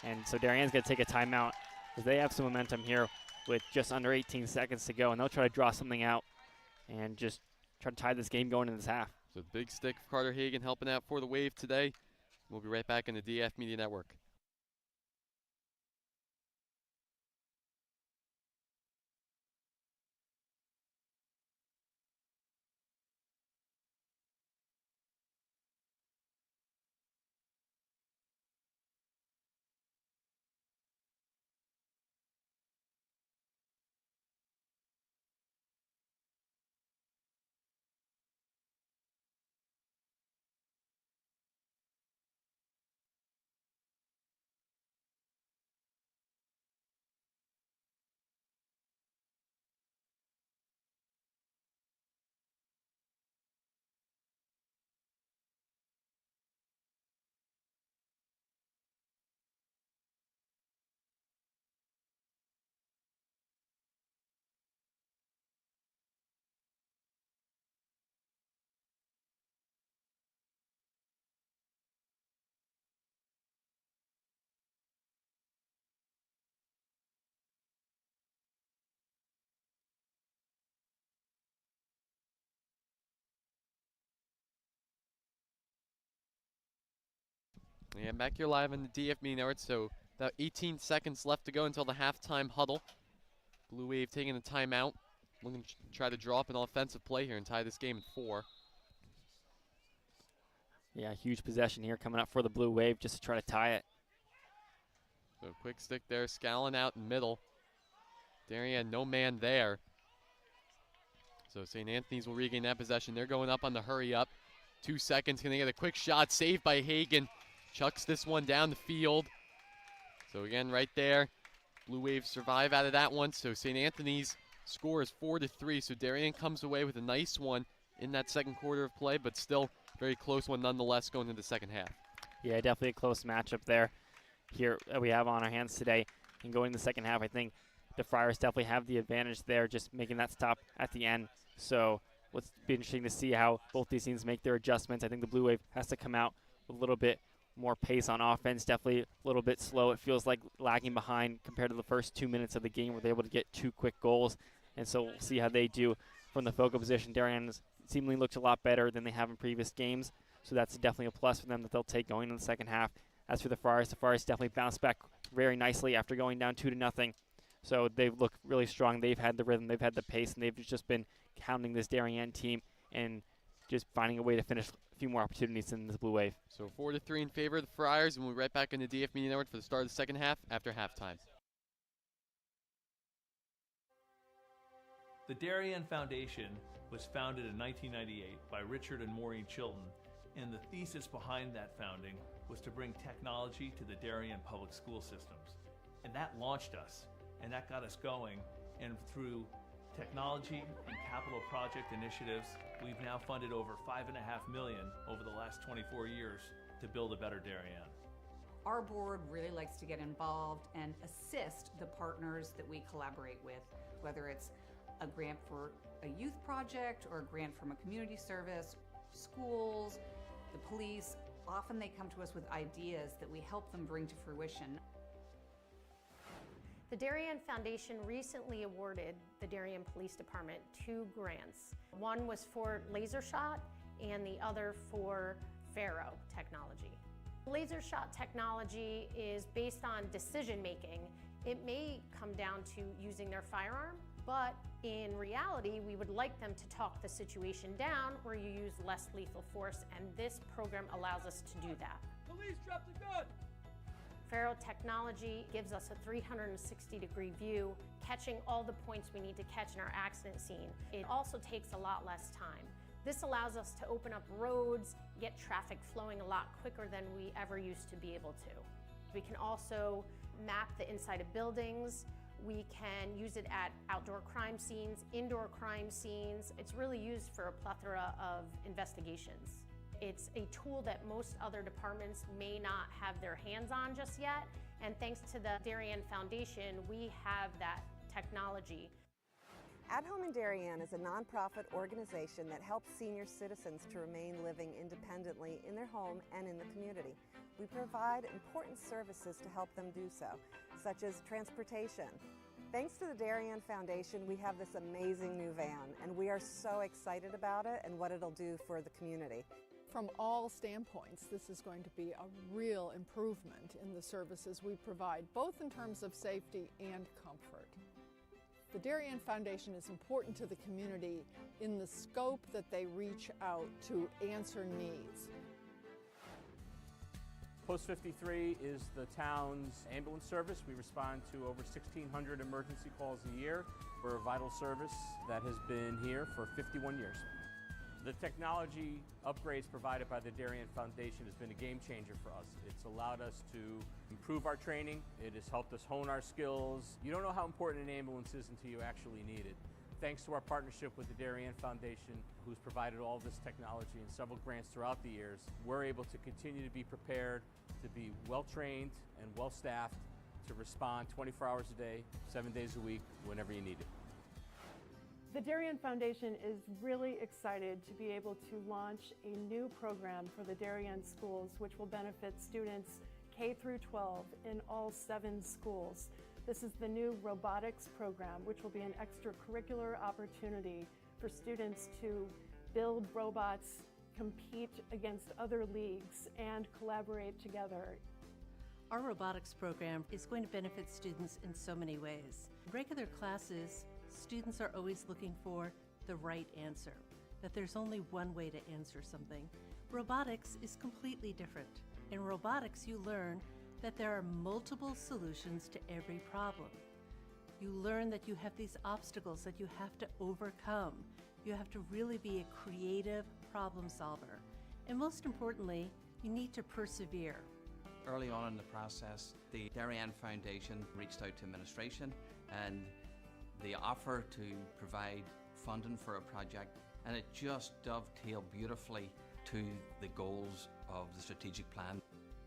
[SPEAKER 2] And so Darien's going to take a timeout because they have some momentum here with just under 18 seconds to go, and they'll try to draw something out and just try to tie this game going into this half.
[SPEAKER 1] So the big stick of Carter Hagen helping out for the Wave today. We'll be right back in the DAF Media Network. And back here live on the DF Media Network, so about 18 seconds left to go until the halftime huddle. Blue Wave taking a timeout, looking to try to draw up an offensive play here and tie this game at 4.
[SPEAKER 2] Yeah, huge possession here coming up for the Blue Wave just to try to tie it.
[SPEAKER 1] So quick stick there, Scallon out in middle. Darien, no man there. So St. Anthony's will regain that possession. They're going up on the hurry up. 2 seconds, gonna get a quick shot, saved by Hagen. Chucks this one down the field. So again, right there, Blue Wave survive out of that one. So St. Anthony's Score is 4-3, so Darien comes away with a nice one in that second quarter of play, but still very close one nonetheless going into the second half.
[SPEAKER 2] Yeah, definitely a close matchup there here that we have on our hands today. And going in the second half, I think the Friars definitely have the advantage there, just making that stop at the end. So it's be interesting to see how both these teams make their adjustments. I think the Blue Wave has to come out with a little bit more pace on offense, definitely a little bit slow. It feels like lagging behind compared to the first 2 minutes of the game where they're able to get 2 quick goals. And so we'll see how they do from the focal position. Darien seemingly looks a lot better than they have in previous games, so that's definitely a plus for them that they'll take going into the second half. As for the Friars definitely bounced back very nicely after going down 2-0. So they've looked really strong. They've had the rhythm, they've had the pace, and they've just been hounding this Darien team and just finding a way to finish a few more opportunities in this Blue Wave.
[SPEAKER 1] So 4-3 in favor of the Friars, and we'll be right back into DAF Media Network for the start of the second half after halftime.
[SPEAKER 3] The Darien Foundation was founded in 1998 by Richard and Maureen Chilton, and the thesis behind that founding was to bring technology to the Darien public school systems. And that launched us, and that got us going, and through technology and capital project initiatives, we've now funded over $5.5 million over the last 24 years to build a better Darien.
[SPEAKER 4] Our board really likes to get involved and assist the partners that we collaborate with, whether it's a grant for a youth project or a grant from a community service, schools, the police. Often they come to us with ideas that we help them bring to fruition.
[SPEAKER 5] The Darien Foundation recently awarded the Darien Police Department 2 grants. One was for laser shot and the other for Faro technology. Laser shot technology is based on decision making. It may come down to using their firearm, but in reality, we would like them to talk the situation down where you use less lethal force, and this program allows us to do that.
[SPEAKER 6] Police, drop the gun!
[SPEAKER 5] Faro technology gives us a 360-degree view, catching all the points we need to catch in our accident scene. It also takes a lot less time. This allows us to open up roads, get traffic flowing a lot quicker than we ever used to be able to. We can also map the inside of buildings. We can use it at outdoor crime scenes, indoor crime scenes. It's really used for a plethora of investigations. It's a tool that most other departments may not have their hands on just yet, and thanks to the Darien Foundation, we have that technology.
[SPEAKER 7] At Home in Darien is a nonprofit organization that helps senior citizens to remain living independently in their home and in the community. We provide important services to help them do so, such as transportation. Thanks to the Darien Foundation, we have this amazing new van, and we are so excited about it and what it'll do for the community.
[SPEAKER 8] From all standpoints, this is going to be a real improvement in the services we provide, both in terms of safety and comfort. The Darien Foundation is important to the community in the scope that they reach out to answer needs.
[SPEAKER 6] Post 53 is the town's ambulance service. We respond to over 1,600 emergency calls a year. We're a vital service that has been here for 51 years. The technology upgrades provided by the Darien Foundation has been a game changer for us. It's allowed us to improve our training. It has helped us hone our skills. You don't know how important an ambulance is until you actually need it. Thanks to our partnership with the Darien Foundation, who's provided all this technology and several grants throughout the years, we're able to continue to be prepared, to be well-trained and well-staffed, to respond 24 hours a day, 7 days a week, whenever you need it.
[SPEAKER 9] The Darien Foundation is really excited to be able to launch a new program for the Darien schools, which will benefit students K through 12 in all 7 schools. This is the new robotics program, which will be an extracurricular opportunity for students to build robots, compete against other leagues, and collaborate together.
[SPEAKER 10] Our robotics program is going to benefit students in so many ways. In regular classes, students are always looking for the right answer, that there's only one way to answer something. Robotics is completely different. In robotics, you learn that there are multiple solutions to every problem. You learn that you have these obstacles that you have to overcome. You have to really be a creative problem solver. And most importantly, you need to persevere.
[SPEAKER 11] Early on in the process, the Darien Foundation reached out to administration and the offer to provide funding for a project, and it just dovetailed beautifully to the goals of the strategic plan.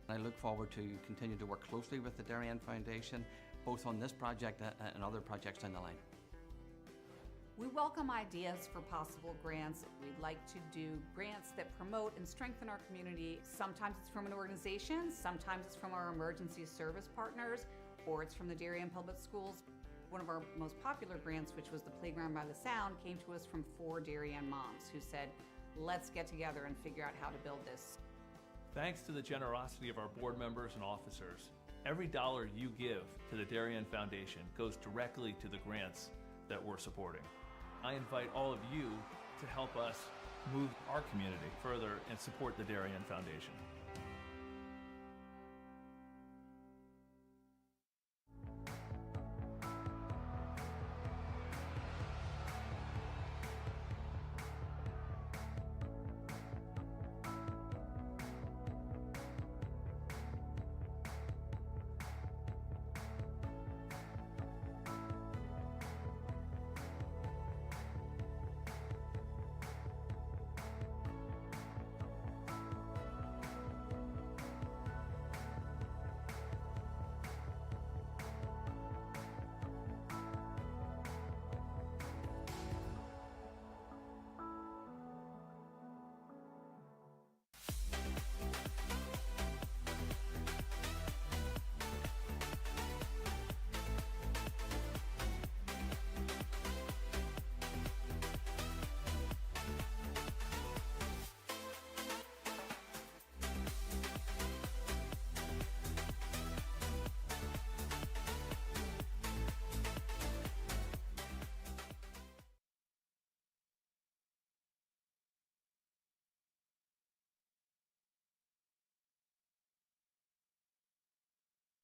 [SPEAKER 11] I look forward to continuing to work closely with the Darien Foundation, both on this project and other projects down the line.
[SPEAKER 4] We welcome ideas for possible grants. We'd like to do grants that promote and strengthen our community. Sometimes it's from an organization, sometimes it's from our emergency service partners, or it's from the Darien Public Schools. One of our most popular grants, which was the Playground by the Sound, came to us from 4 Darien moms who said, let's get together and figure out how to build this.
[SPEAKER 3] Thanks to the generosity of our board members and officers, every dollar you give to the Darien Foundation goes directly to the grants that we're supporting. I invite all of you to help us move our community further and support the Darien Foundation.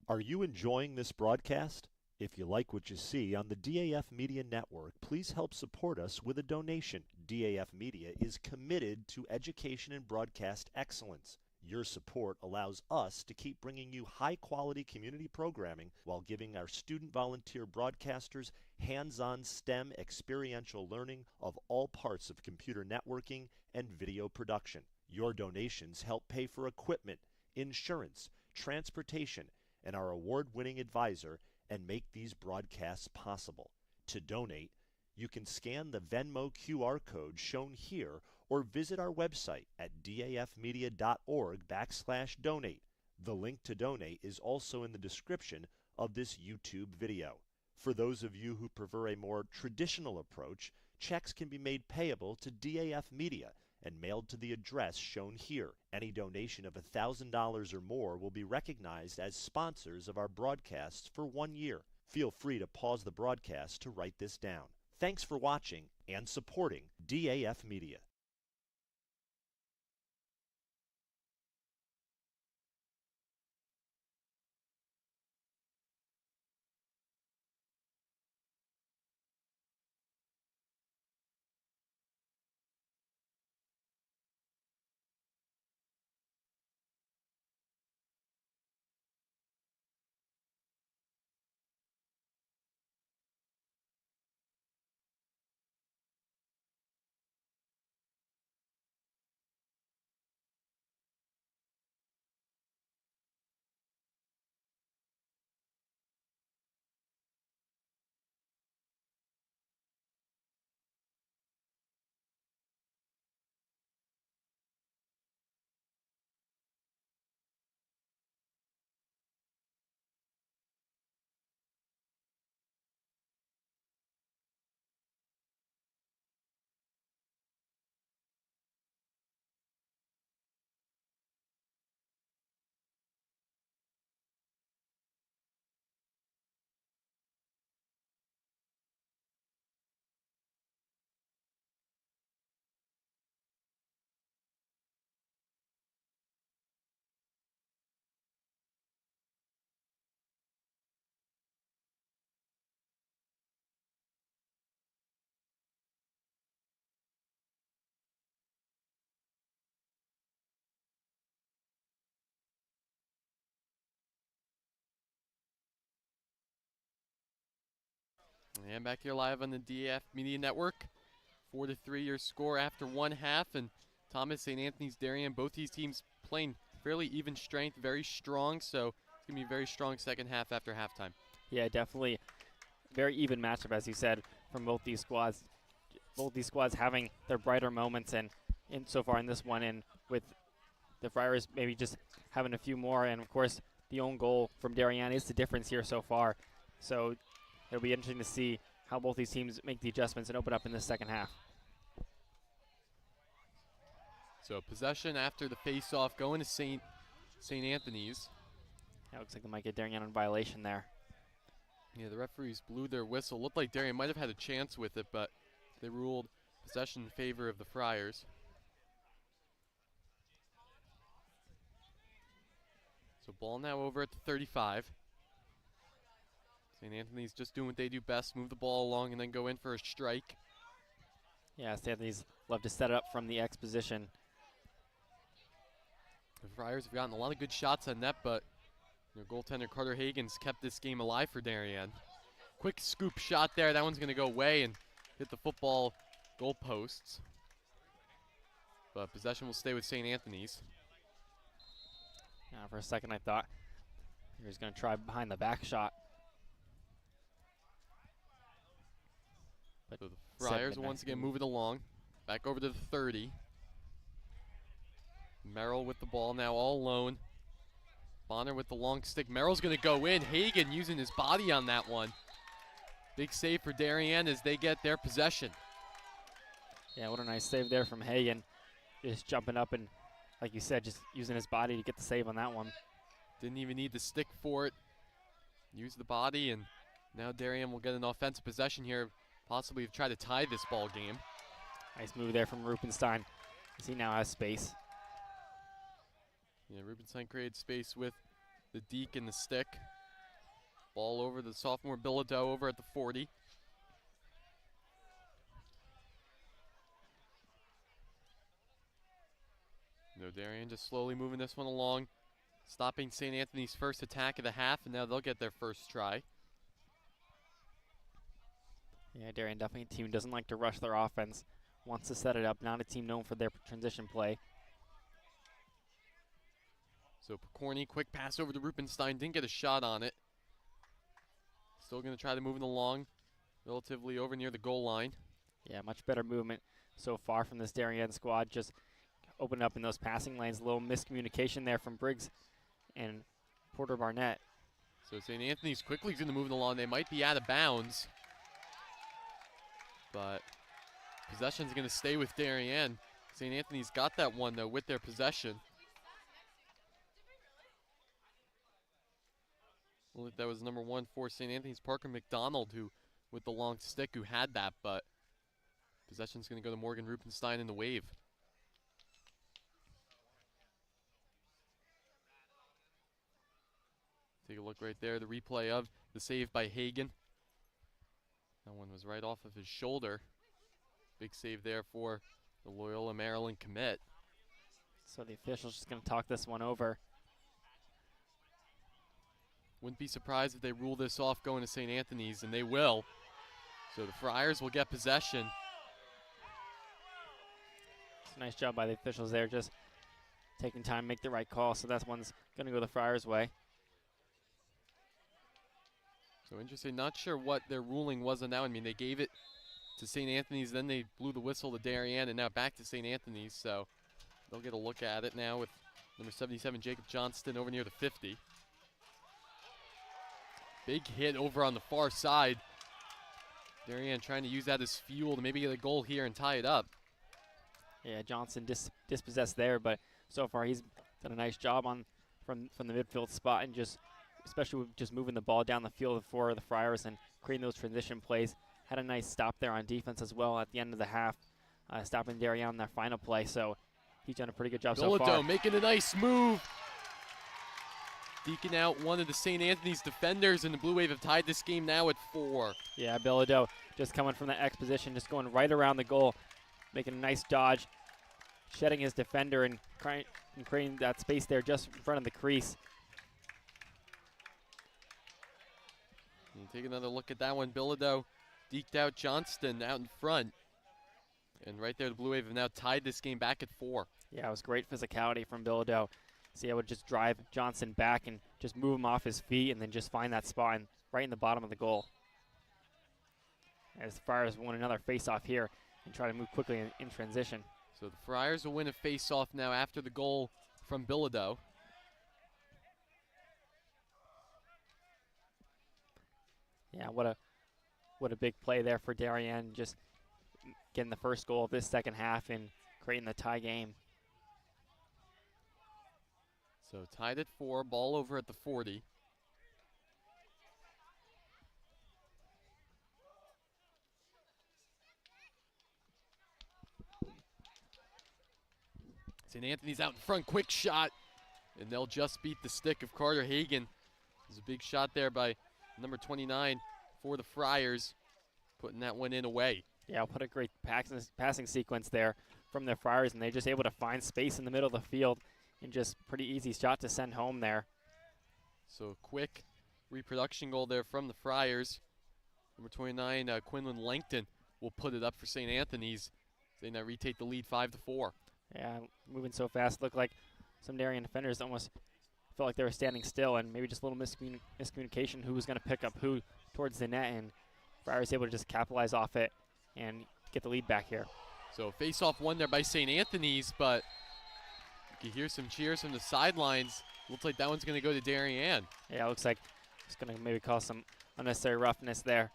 [SPEAKER 12] Are you enjoying this broadcast? If you like what you see on the DAF Media Network, please help support us with a donation. DAF Media is committed to education and broadcast excellence. Your support allows us to keep bringing you high-quality community programming while giving our student volunteer broadcasters hands-on STEM experiential learning of all parts of computer networking and video production. Your donations help pay for equipment, insurance, transportation, and our award-winning advisor, and make these broadcasts possible. To donate, you can scan the Venmo QR code shown here or visit our website at dafmedia.org/donate. The link to donate is also in the description of this YouTube video. For those of you who prefer a more traditional approach, checks can be made payable to DAF Media and mailed to the address shown here. Any donation of $1,000 or more will be recognized as sponsors of our broadcasts for 1 year. Feel free to pause the broadcast to write this down. Thanks for watching and supporting DAF Media.
[SPEAKER 1] And back here live on the DAF Media Network. 4-3 your score after one half. And Thomas, St. Anthony's, Darien, both these teams playing fairly even strength, very strong. So it's going to be a very strong second half after halftime.
[SPEAKER 2] Yeah, definitely very even matchup, as you said, from both these squads. Both these squads having their brighter moments, and so far in this one, and with the Friars maybe just having a few more. And of course, the own goal from Darien is the difference here so far. So it'll be interesting to see how both these teams make the adjustments and open up in the second half.
[SPEAKER 1] So possession after the face-off going to St. Anthony's.
[SPEAKER 2] Yeah, looks like they might get Darien on violation there.
[SPEAKER 1] Yeah, the referees blew their whistle. Looked like Darien might have had a chance with it, but they ruled possession in favor of the Friars. So ball now over at the 35. St. Anthony's just doing what they do best, move the ball along and then go in for a strike.
[SPEAKER 2] Yeah, St. Anthony's love to set it up from the X position.
[SPEAKER 1] The Friars have gotten a lot of good shots on net, but goaltender Carter Hagen's kept this game alive for Darien. Quick scoop shot there. That one's going to go away and hit the football goal posts. But possession will stay with St. Anthony's.
[SPEAKER 2] Now, for a second, I thought he was going to try behind the back shot. But
[SPEAKER 1] so the Friars will once again move it along. Back over to the 30. Merrill with the ball now all alone. Bonner with the long stick. Merrill's going to go in. Hagen using his body on that one. Big save for Darien as they get their possession.
[SPEAKER 2] Yeah, what a nice save there from Hagen. Just jumping up and, like you said, just using his body to get the save on that one.
[SPEAKER 1] Didn't even need the stick for it. Use the body, and now Darien will get an offensive possession here. Possibly try to tie this ball game.
[SPEAKER 2] Nice move there from Rubenstein as he now has space.
[SPEAKER 1] Yeah, Rubenstein created space with the deke and the stick. Ball over the sophomore Bilodeau over at the 40. Darien just slowly moving this one along, stopping St. Anthony's first attack of the half, and now they'll get their first try.
[SPEAKER 2] Yeah, Darien definitely a team who doesn't like to rush their offense, wants to set it up, not a team known for their transition play.
[SPEAKER 1] So Picorni, quick pass over to Rubenstein, didn't get a shot on it. Still going to try to move it along, relatively over near the goal line.
[SPEAKER 2] Yeah, much better movement so far from this Darien squad, just opening up in those passing lanes. A little miscommunication there from Briggs and Porter Barnett.
[SPEAKER 1] So St. Anthony's quickly going to move it along. They might be out of bounds, but possession's going to stay with Darien. St. Anthony's got that one, though, with their possession. Well, that was number 1 for St. Anthony's, Parker McDonald, who with the long stick, who had that, but possession's going to go to Morgan Rubenstein in the wave. Take a look right there, the replay of the save by Hagen. That one was right off of his shoulder. Big save there for the Loyola Maryland commit.
[SPEAKER 2] So the official's just going to talk this one over.
[SPEAKER 1] Wouldn't be surprised if they rule this off going to St. Anthony's, and they will. So the Friars will get possession.
[SPEAKER 2] It's a nice job by the officials there, just taking time to make the right call. So that one's going to go the Friars' way.
[SPEAKER 1] So interesting, not sure what their ruling was on that one. I mean, they gave it to St. Anthony's, then they blew the whistle to Darien, and now back to St. Anthony's. So they'll get a look at it now with number 77, Jacob Johnston, over near the 50. Big hit over on the far side. Darien trying to use that as fuel to maybe get a goal here and tie it up.
[SPEAKER 2] Yeah, Johnson dispossessed there, but so far he's done a nice job on from the midfield spot, and just especially with just moving the ball down the field for the Friars and creating those transition plays. Had a nice stop there on defense as well at the end of the half, stopping Darien on their final play. So he's done a pretty good job so far.
[SPEAKER 1] Bilodeau making a nice move. Deking out one of the St. Anthony's defenders, and the Blue Wave have tied this game now at 4.
[SPEAKER 2] Yeah, Bilodeau just coming from the X position, just going right around the goal, making a nice dodge, shedding his defender and creating that space there just in front of the crease.
[SPEAKER 1] You take another look at that one. Bilodeau deked out Johnston out in front. And right there, the Blue Wave have now tied this game back at 4.
[SPEAKER 2] Yeah, it was great physicality from Bilodeau. See, I would just drive Johnson back and just move him off his feet and then just find that spot right in the bottom of the goal. As the Friars won another face-off here and try to move quickly in transition.
[SPEAKER 1] So the Friars will win a face-off now after the goal from Bilodeau.
[SPEAKER 2] Yeah, what a big play there for Darien, just getting the first goal of this second half and creating the tie game.
[SPEAKER 1] So tied at 4, ball over at the 40. St. Anthony's out in front, quick shot, and they'll just beat the stick of Carter Hagan. There's a big shot there by number 29 for the Friars, putting that one in away.
[SPEAKER 2] Yeah, what a great passing sequence there from the Friars, and they're just able to find space in the middle of the field and just pretty easy shot to send home there.
[SPEAKER 1] So quick reproduction goal there from the Friars. Number 29, Quinlan Langton will put it up for St. Anthony's. They now retake the lead 5-4.
[SPEAKER 2] Yeah, moving so fast. Looked like some Darien defenders almost felt like they were standing still, and maybe just a little miscommunication who was going to pick up who towards the net, and Friars able to just capitalize off it and get the lead back here.
[SPEAKER 1] So face-off won there by St. Anthony's, but you can hear some cheers from the sidelines. Looks like that one's going to go to Darien.
[SPEAKER 2] Yeah, it looks like it's going to maybe cause some unnecessary roughness there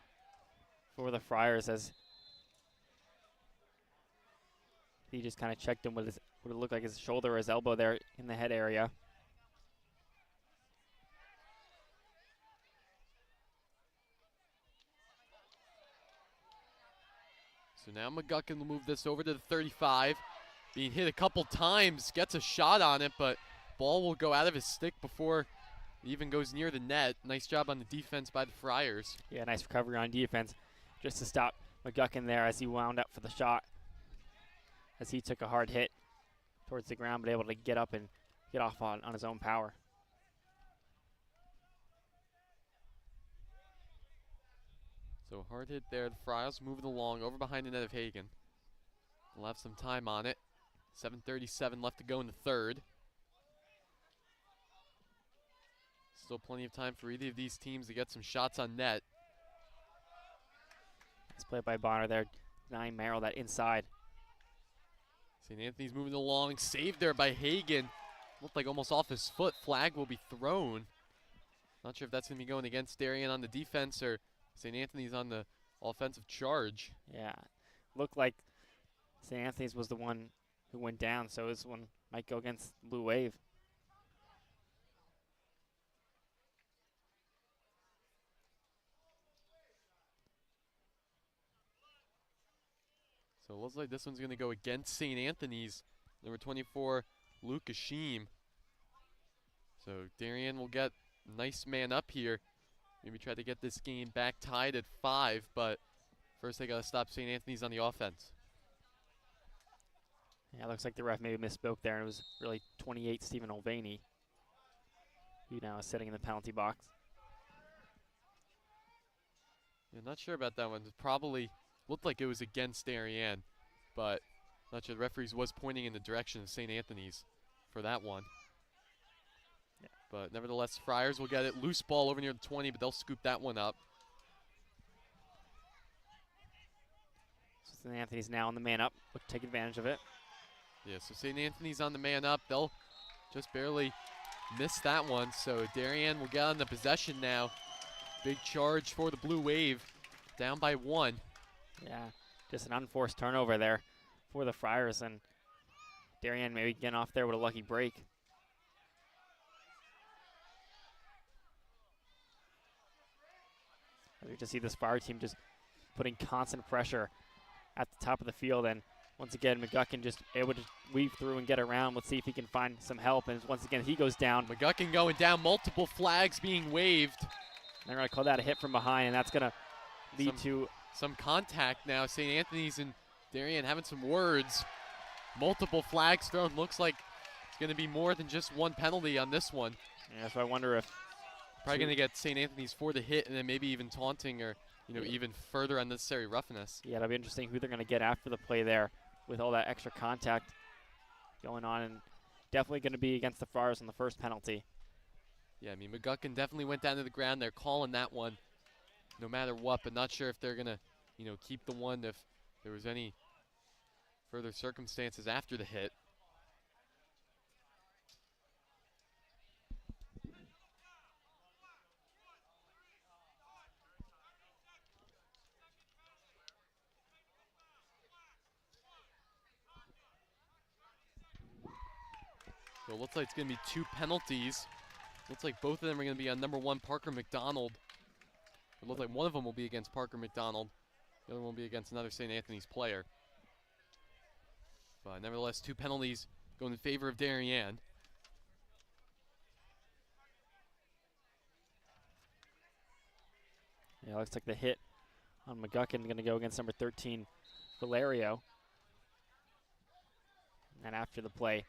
[SPEAKER 2] for the Friars, as he just kind of checked him with his, what it looked like his shoulder or his elbow there in the head area.
[SPEAKER 1] So now McGuckin will move this over to the 35. Being hit a couple times, gets a shot on it, but ball will go out of his stick before it even goes near the net. Nice job on the defense by the Friars.
[SPEAKER 2] Yeah, nice recovery on defense just to stop McGuckin there as he wound up for the shot, as he took a hard hit towards the ground, but able to get up and get off on his own power.
[SPEAKER 1] So hard hit there. The Friars moving along over behind the net of Hagan. We'll have some time on it. 7:37 left to go in the third. Still plenty of time for either of these teams to get some shots on net.
[SPEAKER 2] Nice play by Bonner there, denying Merrill that inside.
[SPEAKER 1] St. Anthony's moving along, saved there by Hagan. Looked like almost off his foot. Flag will be thrown. Not sure if that's going to be going against Darien on the defense or St. Anthony's on the offensive charge.
[SPEAKER 2] Yeah, looked like St. Anthony's was the one who went down, so this one might go against Blue Wave.
[SPEAKER 1] So it looks like this one's going to go against St. Anthony's. Number 24, Luke Ashim. So Darien will get a nice man up here. Maybe try to get this game back tied at 5, but first they got to stop St. Anthony's on the offense.
[SPEAKER 2] Yeah, it looks like the ref maybe misspoke there, and it was really 28 Stephen Olvaney, who now is sitting in the penalty box.
[SPEAKER 1] Yeah, not sure about that one. It probably looked like it was against Darien, but not sure. The referees was pointing in the direction of St. Anthony's for that one.
[SPEAKER 2] Yeah.
[SPEAKER 1] But nevertheless, Friars will get it. Loose ball over near the 20, but they'll scoop that one up.
[SPEAKER 2] So St. Anthony's now on the man up. Look to take advantage of it.
[SPEAKER 1] Yeah, so St. Anthony's on the man up. They'll just barely miss that one. So Darien will get on the possession now. Big charge for the Blue Wave. Down by 1.
[SPEAKER 2] Yeah, just an unforced turnover there for the Friars, and Darien maybe getting off there with a lucky break. We just see this Fire team just putting constant pressure at the top of the field, and once again, McGuckin just able to weave through and get around. Let's see if he can find some help, and once again, he goes down.
[SPEAKER 1] McGuckin going down, multiple flags being waved.
[SPEAKER 2] They're going to call that a hit from behind, and that's going to lead to
[SPEAKER 1] some contact now. St. Anthony's and Darien having some words. Multiple flags thrown. Looks like it's going to be more than just one penalty on this one.
[SPEAKER 2] Yeah, so I wonder if
[SPEAKER 1] probably going to get St. Anthony's for the hit and then maybe even taunting or even further unnecessary roughness.
[SPEAKER 2] Yeah, it'll be interesting who they're going to get after the play there with all that extra contact going on, and definitely going to be against the Friars on the first penalty.
[SPEAKER 1] Yeah, I mean, McGuckin definitely went down to the ground. They're calling that one no matter what, but not sure if they're going to, keep the one if there was any further circumstances after the hit. So it looks like it's going to be 2 penalties. Looks like both of them are going to be on number 1, Parker McDonald. It looks like one of them will be against Parker McDonald. The other one will be against another St. Anthony's player. But nevertheless, 2 penalties going in favor of Darien.
[SPEAKER 2] Yeah, looks like the hit on McGuckin going to go against number 13, Valerio. And after the play,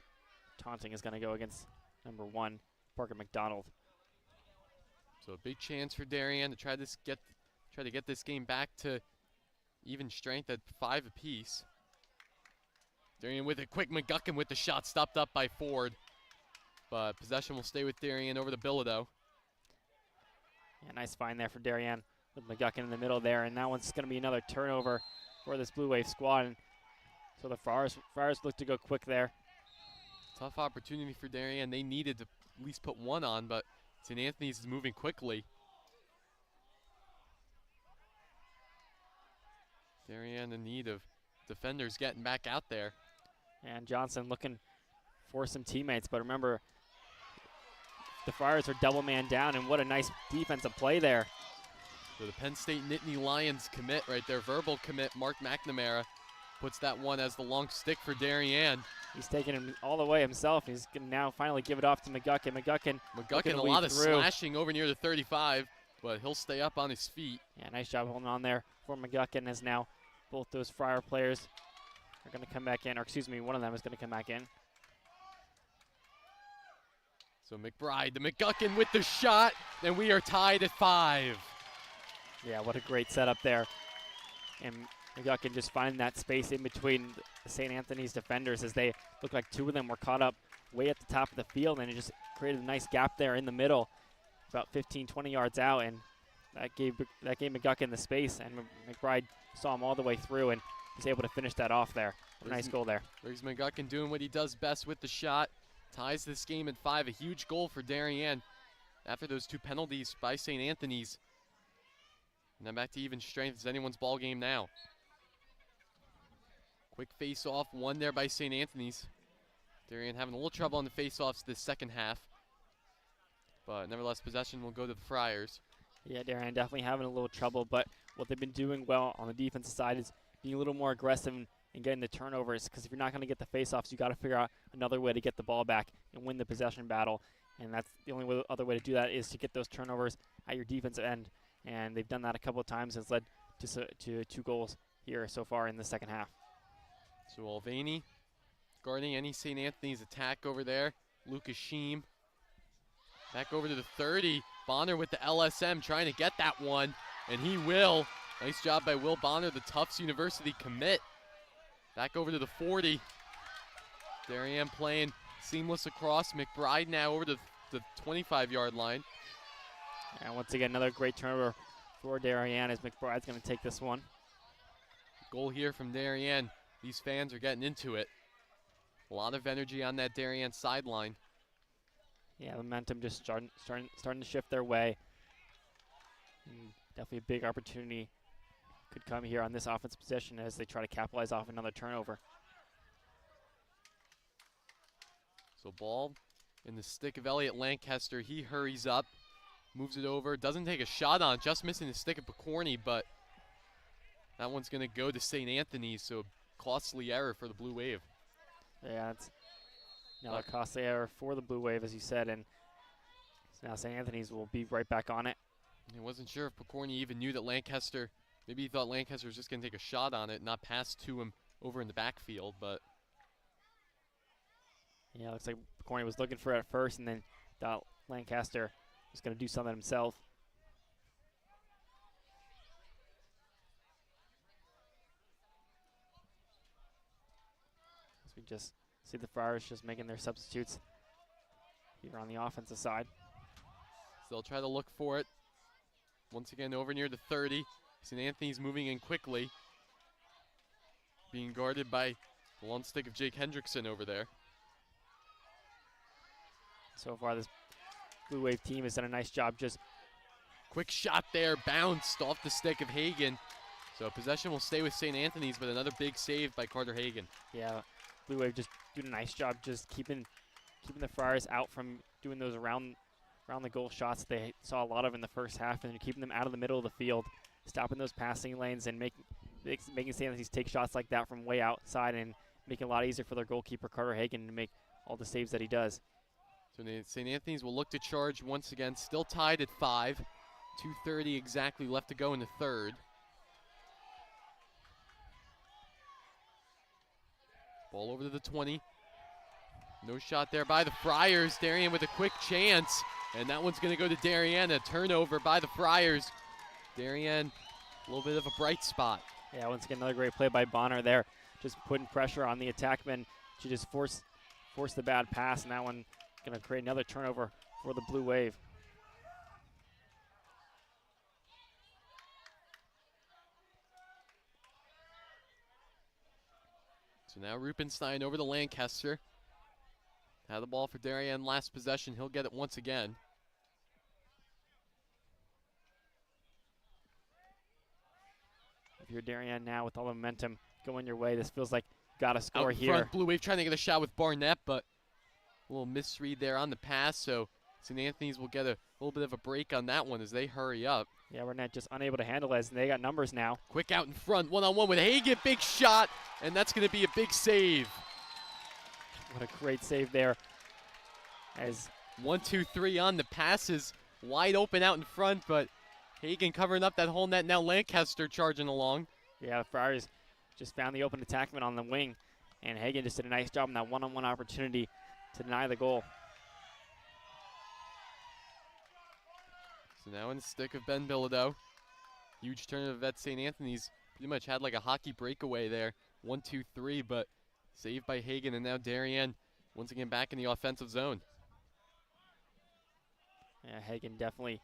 [SPEAKER 2] taunting is going to go against number 1, Parker McDonald.
[SPEAKER 1] So a big chance for Darien to try to get this game back to even strength at 5 apiece. Darien with it quick. McGuckin with the shot, stopped up by Ford. But possession will stay with Darien over to Bilodeau.
[SPEAKER 2] Yeah, nice find there for Darien with McGuckin in the middle there. And that one's going to be another turnover for this Blue Wave squad. And so the Friars look to go quick there.
[SPEAKER 1] Tough opportunity for Darien. They needed to at least put 1 on, but St. Anthony's is moving quickly. Darien in need of defenders getting back out there.
[SPEAKER 2] And Johnson looking for some teammates, but remember, the Friars are double man down, and what a nice defensive play there.
[SPEAKER 1] So the Penn State Nittany Lions commit right there, verbal commit, Mark McNamara puts that one as the long stick for Darien.
[SPEAKER 2] He's taking him all the way himself. He's going to now finally give it off to McGuckin.
[SPEAKER 1] McGuckin a lot of slashing over near the 35, but he'll stay up on his feet.
[SPEAKER 2] Yeah, nice job holding on there for McGuckin, as now both those Friar players are going to come back in, or excuse me, one of them is going to come back in.
[SPEAKER 1] So McBride, the McGuckin with the shot, and we are tied at 5.
[SPEAKER 2] Yeah, what a great setup there. And McGuckin just finding that space in between the St. Anthony's defenders, as they look like 2 of them were caught up way at the top of the field, and it just created a nice gap there in the middle, about 15, 20 yards out, and that gave McGuckin the space, and McBride saw him all the way through and was able to finish that off there. What a nice goal there.
[SPEAKER 1] There's McGuckin doing what he does best with the shot. Ties this game at 5, a huge goal for Darien after those 2 penalties by St. Anthony's. And then back to even strength. It's anyone's ball game now. Quick face-off, one there by St. Anthony's. Darien having a little trouble on the face-offs this second half. But nevertheless, possession will go to the Friars.
[SPEAKER 2] Yeah, Darien definitely having a little trouble, but what they've been doing well on the defensive side is being a little more aggressive and getting the turnovers, because if you're not going to get the face-offs, you got to figure out another way to get the ball back and win the possession battle. And that's the only other way to do that is to get those turnovers at your defensive end. And they've done that a couple of times. It's led to 2 goals here so far in the second half.
[SPEAKER 1] So Alvaney guarding any St. Anthony's attack over there. Lucas Sheem back over to the 30. Bonner with the LSM trying to get that one, and he will. Nice job by Will Bonner, the Tufts University commit. Back over to the 40. Darien playing seamless across. McBride now over to the 25-yard line.
[SPEAKER 2] And once again, another great turnover for Darien, as McBride's going to take this one.
[SPEAKER 1] Goal here from Darien. These fans are getting into it. A lot of energy on that Darien sideline.
[SPEAKER 2] Yeah, momentum just starting to shift their way. Definitely a big opportunity could come here on this offensive possession as they try to capitalize off another turnover.
[SPEAKER 1] So ball in the stick of Elliot Lancaster. He hurries up, moves it over, doesn't take a shot on, just missing the stick of Picorni, but that one's going to go to St. Anthony's, so costly error for the Blue Wave.
[SPEAKER 2] Yeah, it's another costly error for the Blue Wave, as you said, and now St. Anthony's will be right back on it.
[SPEAKER 1] I wasn't sure if Picorni even knew that Lancaster, maybe he thought Lancaster was just going to take a shot on it, not pass to him over in the backfield, but.
[SPEAKER 2] Yeah, looks like Picorni was looking for it at first, and then thought Lancaster was going to do something himself. We just see the Friars just making their substitutes here on the offensive side.
[SPEAKER 1] So they'll try to look for it. Once again, over near the 30. St. Anthony's moving in quickly. Being guarded by the long stick of Jake Hendrickson over there.
[SPEAKER 2] So far, this Blue Wave team has done a nice job. Just
[SPEAKER 1] quick shot there, bounced off the stick of Hagan. So possession will stay with St. Anthony's, but another big save by Carter Hagan.
[SPEAKER 2] Yeah, Blue Wave just doing a nice job just keeping the Friars out from doing those around the goal shots they saw a lot of in the first half, and keeping them out of the middle of the field, stopping those passing lanes and making St. Anthony's take shots like that from way outside and making it a lot easier for their goalkeeper Carter Hagan to make all the saves that he does.
[SPEAKER 1] So St. Anthony's will look to charge once again, still tied at 5. 2:30 exactly left to go in the third. Ball over to the 20. No shot there by the Friars. Darien with a quick chance, and that one's going to go to Darien. A turnover by the Friars. Darien, a little bit of a bright spot.
[SPEAKER 2] Yeah, once again, another great play by Bonner there, just putting pressure on the attackman to just force the bad pass, and that one going to create another turnover for the Blue Wave.
[SPEAKER 1] So now Rupenstein over to Lancaster. Had the ball for Darien last possession. He'll get it once again.
[SPEAKER 2] If you're Darien now with all the momentum going your way, this feels like got to score
[SPEAKER 1] Out
[SPEAKER 2] here.
[SPEAKER 1] Front, Blue Wave trying to get a shot with Barnett, but a little misread there on the pass, so St. Anthony's will get a little bit of a break on that one as they hurry up.
[SPEAKER 2] Yeah, Barnett just unable to handle it, and they got numbers now.
[SPEAKER 1] Quick out in front, one-on-one with Hagan, big shot, and that's going to be a big save.
[SPEAKER 2] What a great save there. As
[SPEAKER 1] 1-2-3 on the passes, wide open out in front, but Hagan covering up that whole net. Now Lancaster charging along.
[SPEAKER 2] Yeah, the Friars just found the open attackman on the wing, and Hagan just did a nice job in that one-on-one opportunity to deny the goal.
[SPEAKER 1] So now in the stick of Ben Bilodeau. Huge turnover at St. Anthony's. Pretty much had like a hockey breakaway there. 1-2-3, but saved by Hagan, and now Darien once again back in the offensive zone.
[SPEAKER 2] Yeah, Hagan definitely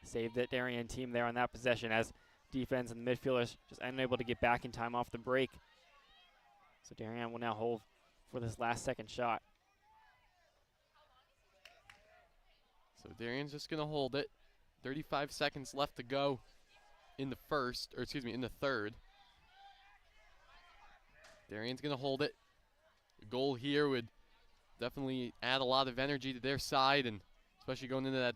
[SPEAKER 2] saved that Darien team there on that possession as defense and the midfielders just unable to get back in time off the break. So Darien will now hold for this last second shot.
[SPEAKER 1] So Darien's just going to hold it. 35 seconds left to go in the third. Darien's going to hold it. A goal here would definitely add a lot of energy to their side, and especially going into that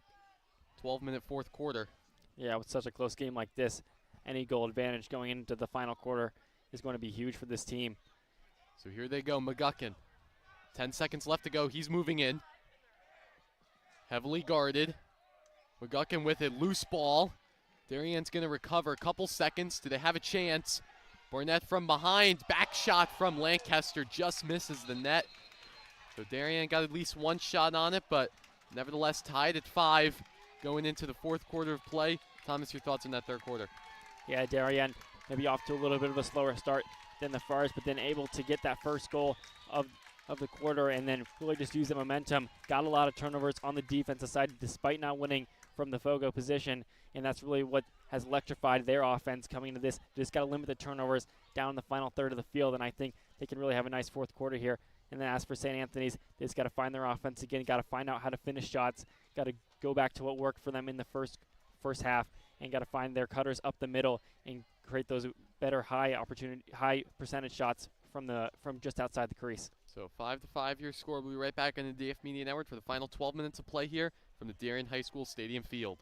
[SPEAKER 1] 12-minute fourth quarter.
[SPEAKER 2] Yeah, with such a close game like this, any goal advantage going into the final quarter is going to be huge for this team.
[SPEAKER 1] So here they go, McGuckin. 10 seconds left to go. He's moving in. Heavily guarded. McGuckin with it, loose ball. Darien's going to recover a couple seconds. Do they have a chance? Barnett from behind, back shot from Lancaster, just misses the net. So Darien got at least one shot on it, but nevertheless tied at 5 going into the fourth quarter of play. Thomas, your thoughts on that third quarter?
[SPEAKER 2] Yeah, Darien maybe off to a little bit of a slower start than the Friars, but then able to get that first goal of the quarter and then really just use the momentum. Got a lot of turnovers on the defensive side despite not winning from the Fogo position, and that's really what has electrified their offense coming into this. Just got to limit the turnovers down in the final third of the field, and I think they can really have a nice fourth quarter here. And then as for St. Anthony's, they just got to find their offense again, got to find out how to finish shots, got to go back to what worked for them in the first half, and got to find their cutters up the middle and create those better high percentage shots from just outside the crease.
[SPEAKER 1] So 5-5 your score. We'll be right back on the DAF Media Network for the final 12 minutes of play here from the Darien High School Stadium Field.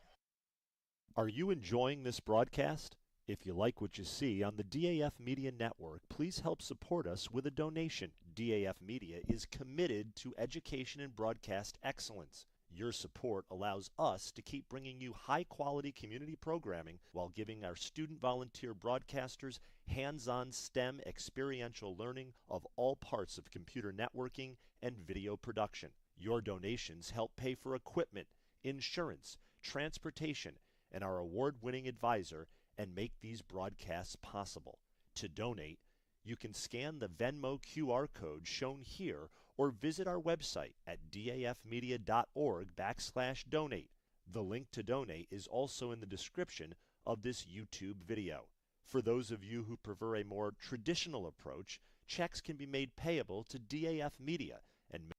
[SPEAKER 12] Are you enjoying this broadcast? If you like what you see on the DAF Media Network, please help support us with a donation. DAF Media is committed to education and broadcast excellence. Your support allows us to keep bringing you high-quality community programming while giving our student volunteer broadcasters hands-on STEM experiential learning of all parts of computer networking and video production. Your donations help pay for equipment, insurance, transportation, and our award-winning advisor, and make these broadcasts possible. To donate, You can scan the Venmo QR code shown here or visit our website at dafmedia.org/donate. The link to donate is also in the description of this YouTube video. For those of you who prefer a more traditional approach, checks can be made payable to DAF Media.
[SPEAKER 1] And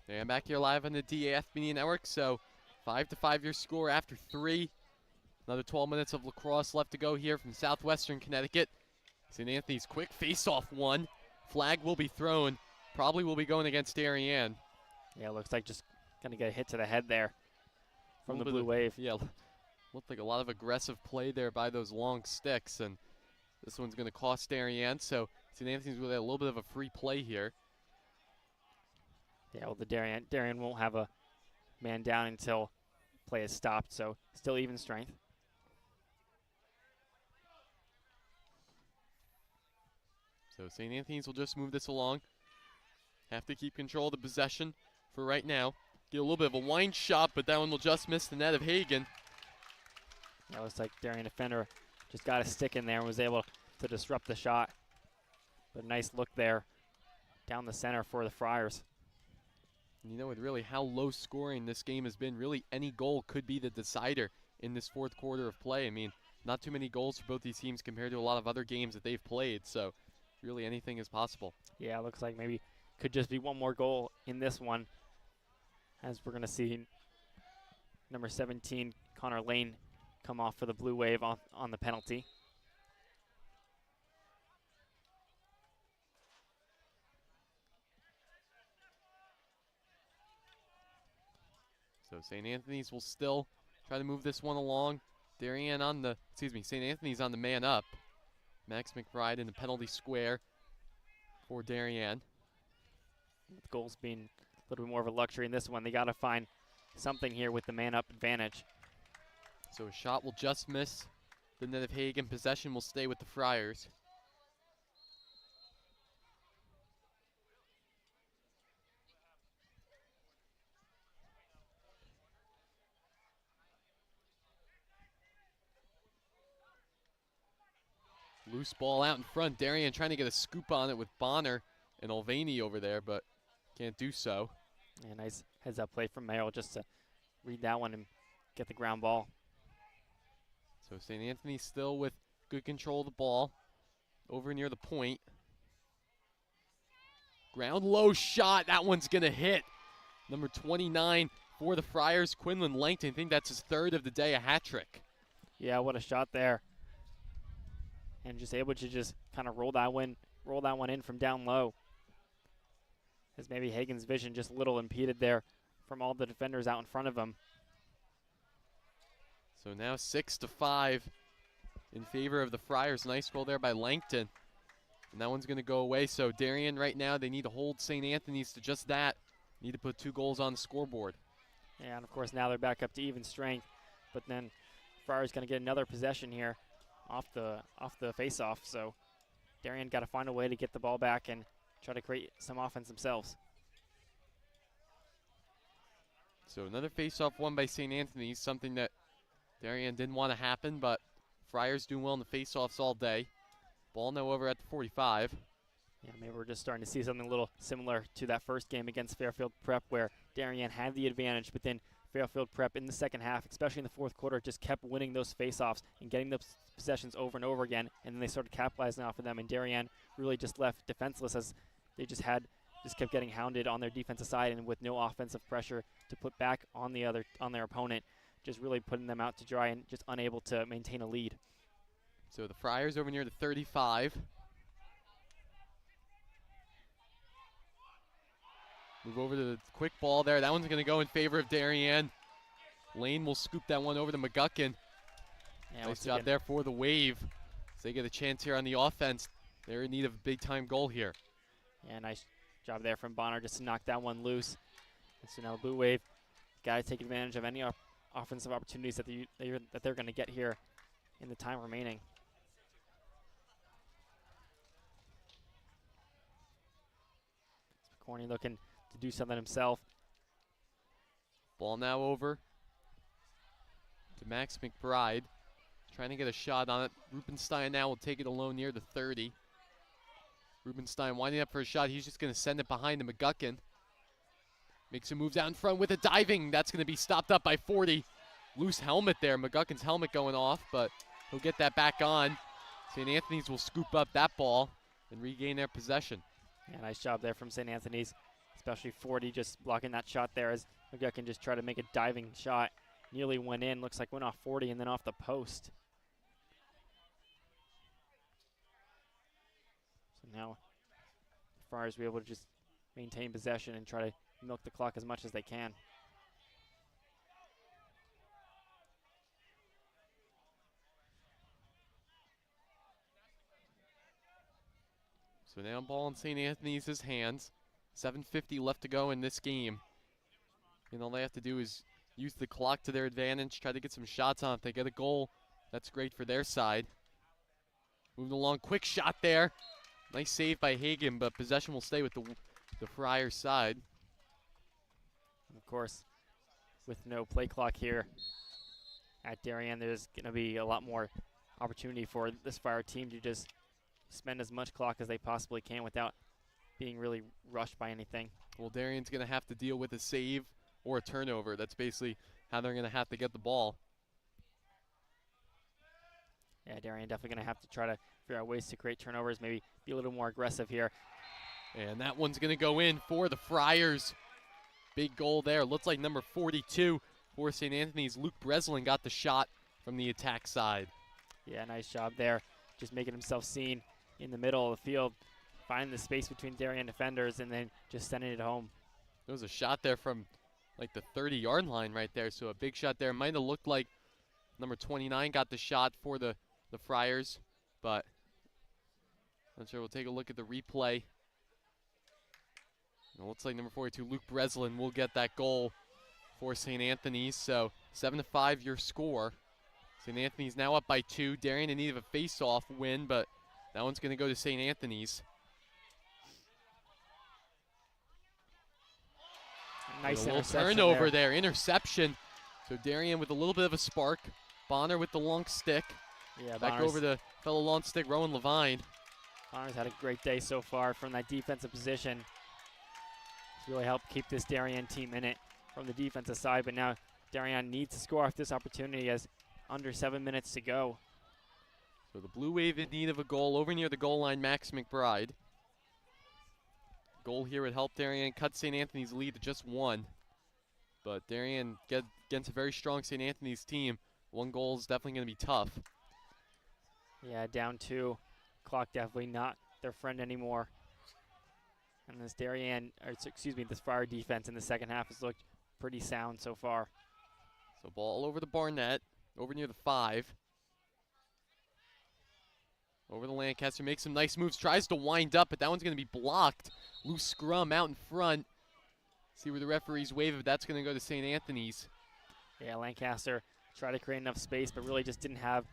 [SPEAKER 1] I'm back here live on the DAF Media Network, so 5-5 your score after 3. Another 12 minutes of lacrosse left to go here from southwestern Connecticut. St. Anthony's quick face-off one. Flag will be thrown. Probably will be going against Darien.
[SPEAKER 2] Yeah, looks like just going to get a hit to the head there from the Blue Wave.
[SPEAKER 1] Yeah, looked like a lot of aggressive play there by those long sticks, and this one's going to cost Darien, so St. Anthony's with a little bit of a free play here.
[SPEAKER 2] Yeah, well, the Darien won't have a man down until play is stopped, so still even strength.
[SPEAKER 1] So St. Anthony's will just move this along. Have to keep control of the possession for right now. Get a little bit of a wind shot, but that one will just miss the net of Hagen.
[SPEAKER 2] Yeah, looks like Darien defender just got a stick in there and was able to disrupt the shot. But a nice look there down the center for the Friars.
[SPEAKER 1] You know, with really how low scoring this game has been, really any goal could be the decider in this fourth quarter of play. I mean, not too many goals for both these teams compared to a lot of other games that they've played, so really anything is possible.
[SPEAKER 2] Yeah, looks like maybe could just be one more goal in this one, as we're going to see number 17, Connor Lane, come off for the Blue Wave on the penalty.
[SPEAKER 1] So St. Anthony's will still try to move this one along. St. Anthony's on the man up. Max McBride in the penalty square for Darien.
[SPEAKER 2] With goals being a little bit more of a luxury in this one, they got to find something here with the man up advantage.
[SPEAKER 1] So a shot will just miss the net of Hagen. Possession will stay with the Friars. Loose ball out in front. Darien trying to get a scoop on it with Bonner and Olvani over there, but can't do so.
[SPEAKER 2] Yeah, nice heads-up play from Merrill just to read that one and get the ground ball.
[SPEAKER 1] So St. Anthony still with good control of the ball over near the point. Ground low shot. That one's going to hit. Number 29 for the Friars, Quinlan Langton. I think that's his third of the day, a hat trick.
[SPEAKER 2] Yeah, what a shot there. And just able to just kind of roll that one in from down low. As maybe Hagen's vision just a little impeded there from all the defenders out in front of him.
[SPEAKER 1] So now 6-5 in favor of the Friars. Nice goal there by Langton. And that one's going to go away. So Darien right now, they need to hold St. Anthony's to just that. Need to put 2 goals on the scoreboard.
[SPEAKER 2] Yeah, and of course now they're back up to even strength. But then Friars going to get another possession here off the face-off. So Darien got to find a way to get the ball back and try to create some offense themselves.
[SPEAKER 1] So another face-off won by St. Anthony's, something that Darien didn't want to happen, but Friars doing well in the face-offs all day. Ball now over at the 45.
[SPEAKER 2] Yeah, maybe we're just starting to see something a little similar to that first game against Fairfield Prep where Darien had the advantage, but then Fairfield Prep in the second half, especially in the fourth quarter, just kept winning those face-offs and getting those possessions over and over again, and then they started capitalizing off of them, and Darien really just left defenseless as they just kept getting hounded on their defensive side and with no offensive pressure to put back on their opponent, just really putting them out to dry and just unable to maintain a lead.
[SPEAKER 1] So the Friars over near the 35. Move over to the quick ball there. That one's going to go in favor of Darien. Lane will scoop that one over to McGuckin.
[SPEAKER 2] Yeah,
[SPEAKER 1] nice job there for the Wave. So they get a chance here on the offense. They're in need of a big-time goal here.
[SPEAKER 2] Yeah, nice job there from Bonner just to knock that one loose. And so now the Blue Wave got to take advantage of any offensive opportunities that they're going to get here in the time remaining. Corny looking to do something himself.
[SPEAKER 1] Ball now over to Max McBride. trying to get a shot on it. Rubenstein now will take it alone near the 30. Rubenstein winding up for a shot. He's just going to send it behind to McGuckin. Makes a move down front with a diving. That's going to be stopped up by 40. Loose helmet there. McGuckin's helmet going off, but he'll get that back on. St. Anthony's will scoop up that ball and regain their possession.
[SPEAKER 2] Yeah, nice job there from St. Anthony's, especially 40 just blocking that shot there as McGuckin just tried to make a diving shot. Nearly went in, looks like went off 40 and then off the post. So now the Friars will be able to just maintain possession and try to milk the clock as much as they can.
[SPEAKER 1] So now ball in St. Anthony's hands. 7:50 left to go in this game. And all they have to do is use the clock to their advantage, try to get some shots on. If they get a goal, that's great for their side. Moving along, quick shot there. Nice save by Hagan, but possession will stay with the Friars side.
[SPEAKER 2] And of course, with no play clock here at Darien, there's going to be a lot more opportunity for this Friar team to just spend as much clock as they possibly can without being really rushed by anything.
[SPEAKER 1] Well, Darien's going to have to deal with a save or a turnover. That's basically how they're going to have to get the ball.
[SPEAKER 2] Yeah, Darien definitely going to have to try to figure out ways to create turnovers, maybe be a little more aggressive here.
[SPEAKER 1] And that one's going to go in for the Friars. Big goal there. Looks like number 42 for St. Anthony's. Luke Breslin got the shot from the attack side.
[SPEAKER 2] Yeah, nice job there. Just making himself seen in the middle of the field, finding the space between Darien defenders and then just sending it home.
[SPEAKER 1] There was a shot there from like the 30-yard line right there, so a big shot there. Might have looked like number 29 got the shot for the Friars, but not sure. We'll take a look at the replay. It looks like number 42, Luke Breslin, will get that goal for St. Anthony's. So 7-5 your score. St. Anthony's now up by 2. Darien in need of a face-off win, but that one's going to go to St. Anthony's.
[SPEAKER 2] Nice
[SPEAKER 1] a little turnover there. Interception. So Darien with a little bit of a spark. Bonner with the long stick.
[SPEAKER 2] Yeah,
[SPEAKER 1] back over to fellow long stick, Rowan Levine.
[SPEAKER 2] Bonner's had a great day so far from that defensive position. It's really helped keep this Darien team in it from the defensive side, but now Darien needs to score off this opportunity as under 7 minutes to go.
[SPEAKER 1] So the Blue Wave in need of a goal over near the goal line, Max McBride. Goal here would help Darien cut St. Anthony's lead to just 1. But Darien against a very strong St. Anthony's team. 1 goal is definitely going to be tough.
[SPEAKER 2] Yeah, down 2. Clock definitely not their friend anymore. And this this Friar defense in the second half has looked pretty sound so far.
[SPEAKER 1] So ball over the Barnett, over near the 5. Over the Lancaster, makes some nice moves, tries to wind up, but that one's going to be blocked. Loose scrum out in front. See where the referees wave it, that's going to go to St. Anthony's.
[SPEAKER 2] Yeah, Lancaster tried to create enough space, but really just didn't have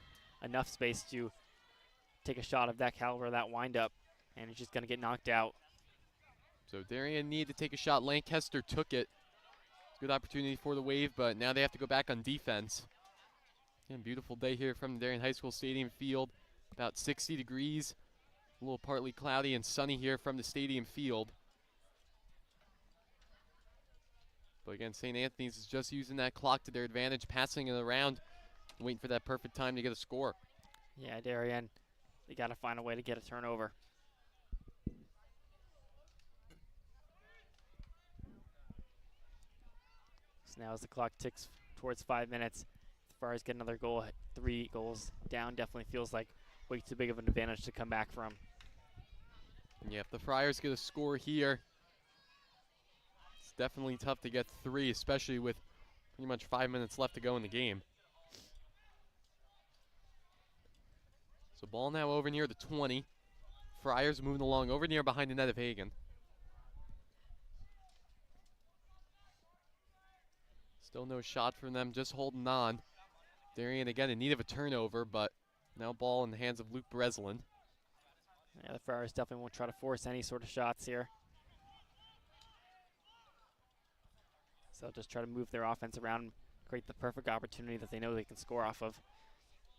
[SPEAKER 2] enough space to take a shot of that caliber, that wind up, and it's just going to get knocked out.
[SPEAKER 1] So Darien needed to take a shot. Lancaster took it. Good opportunity for the Wave, but now they have to go back on defense. Again, beautiful day here from the Darien High School Stadium field. About 60 degrees, a little partly cloudy and sunny here from the stadium field. But again, St. Anthony's is just using that clock to their advantage, passing it around, waiting for that perfect time to get a score.
[SPEAKER 2] Yeah, Darien, they got to find a way to get a turnover. So now as the clock ticks towards 5 minutes, as far as get another goal, 3 goals down definitely feels like way too big of an advantage to come back from.
[SPEAKER 1] Yeah, if the Friars get a score here, it's definitely tough to get 3, especially with pretty much 5 minutes left to go in the game. So ball now over near the 20. Friars moving along over near behind the net of Hagan. Still no shot from them, just holding on. Darien again in need of a turnover, but now ball in the hands of Luke Breslin.
[SPEAKER 2] Yeah, the Friars definitely won't try to force any sort of shots here. So they'll just try to move their offense around and create the perfect opportunity that they know they can score off of.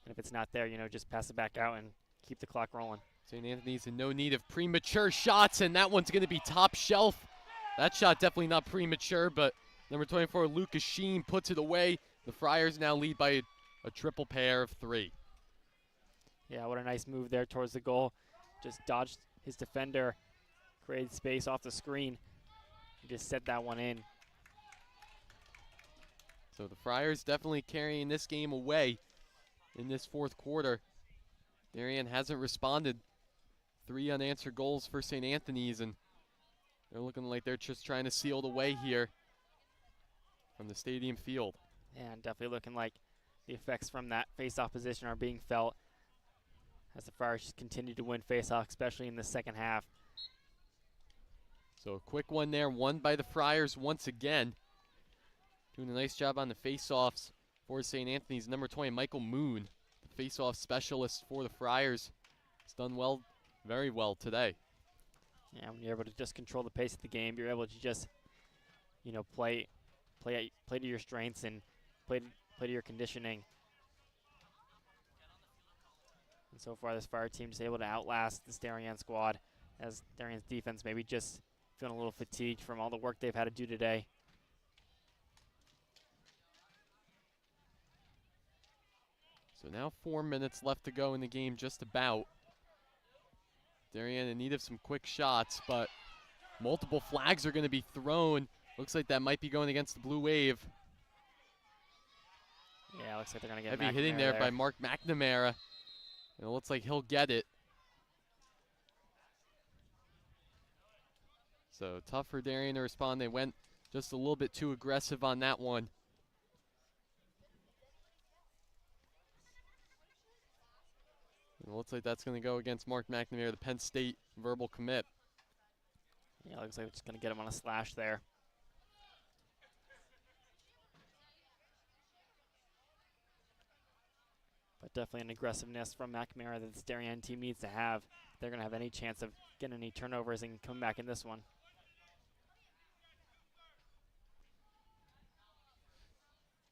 [SPEAKER 2] And if it's not there, just pass it back out and keep the clock rolling.
[SPEAKER 1] St. Anthony's in no need of premature shots, and that one's going to be top shelf. That shot definitely not premature, but number 24, Lucas Sheen, puts it away. The Friars now lead by a triple pair of 3.
[SPEAKER 2] Yeah, what a nice move there towards the goal. Just dodged his defender, created space off the screen, and just set that one in.
[SPEAKER 1] So the Friars definitely carrying this game away in this fourth quarter. Darien hasn't responded. 3 unanswered goals for St. Anthony's, and they're looking like they're just trying to seal the way here from the stadium field.
[SPEAKER 2] And definitely looking like the effects from that face-off position are being felt as the Friars just continue to win face-off, especially in the second half.
[SPEAKER 1] So a quick one there, won by the Friars once again. Doing a nice job on the face-offs for St. Anthony's. Number 20, Michael Moon, the face-off specialist for the Friars. He's done well, very well today.
[SPEAKER 2] Yeah, when you're able to just control the pace of the game, you're able to just, play to your strengths and play to your conditioning. And so far, this Fire team is able to outlast this Darien squad, as Darien's defense maybe just feeling a little fatigued from all the work they've had to do today.
[SPEAKER 1] So now 4 minutes left to go in the game, just about. Darien in need of some quick shots, but multiple flags are going to be thrown. Looks like that might be going against the Blue Wave.
[SPEAKER 2] Yeah, looks like they're going to get
[SPEAKER 1] heavy hitting there by Mark McNamara. And it looks like he'll get it. So tough for Darien to respond. They went just a little bit too aggressive on that one. And it looks like that's going to go against Mark McNamara, the Penn State verbal commit.
[SPEAKER 2] Yeah, looks like it's going to get him on a slash there. But definitely an aggressiveness from McNamara that this Darien team needs to have. If they're going to have any chance of getting any turnovers and come back in this one.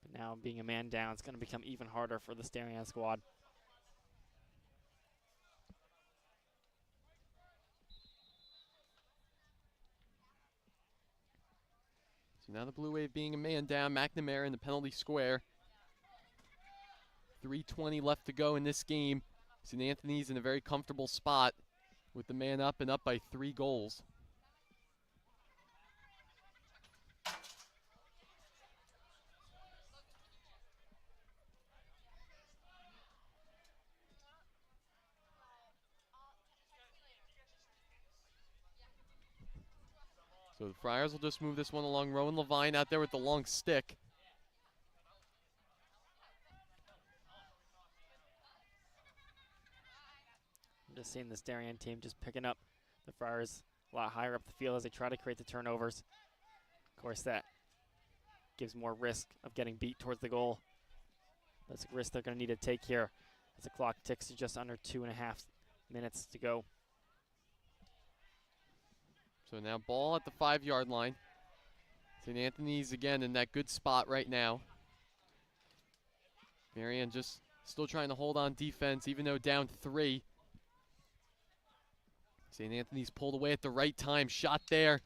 [SPEAKER 2] But now being a man down, it's going to become even harder for this Darien squad.
[SPEAKER 1] So now the Blue Wave being a man down, McNamara in the penalty square. 3:20 left to go in this game. St. Anthony's in a very comfortable spot with the man up and up by 3 goals. So the Friars will just move this one along. Rowan Levine out there with the long stick.
[SPEAKER 2] I'm just seeing this Darien team just picking up the Friars a lot higher up the field as they try to create the turnovers. Of course, that gives more risk of getting beat towards the goal. That's a risk they're going to need to take here as the clock ticks to just under 2.5 minutes to go.
[SPEAKER 1] So now ball at the 5-yard line. St. Anthony's again in that good spot right now. Darien just still trying to hold on defense even though down 3. St. Anthony's pulled away at the right time. Shot there.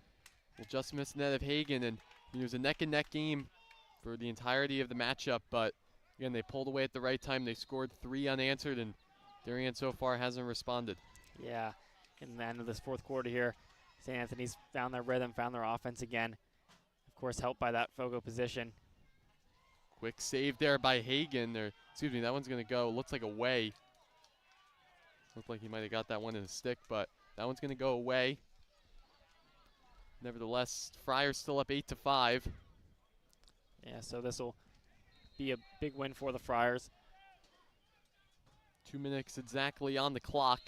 [SPEAKER 1] Will just miss the net of Hagan. And it was a neck-and-neck game for the entirety of the matchup. But again, they pulled away at the right time. They scored 3 unanswered, and Darien so far hasn't responded.
[SPEAKER 2] Yeah, in the end of this fourth quarter here, St. Anthony's found their rhythm, found their offense again. Of course, helped by that Fogo position.
[SPEAKER 1] Quick save there by Hagan. Excuse me, that one's going to go, looks like away. Looked like he might have got that one in the stick, but that one's going to go away. Nevertheless, Friars still up 8-5.
[SPEAKER 2] Yeah, so this will be a big win for the Friars.
[SPEAKER 1] 2 minutes exactly on the clock.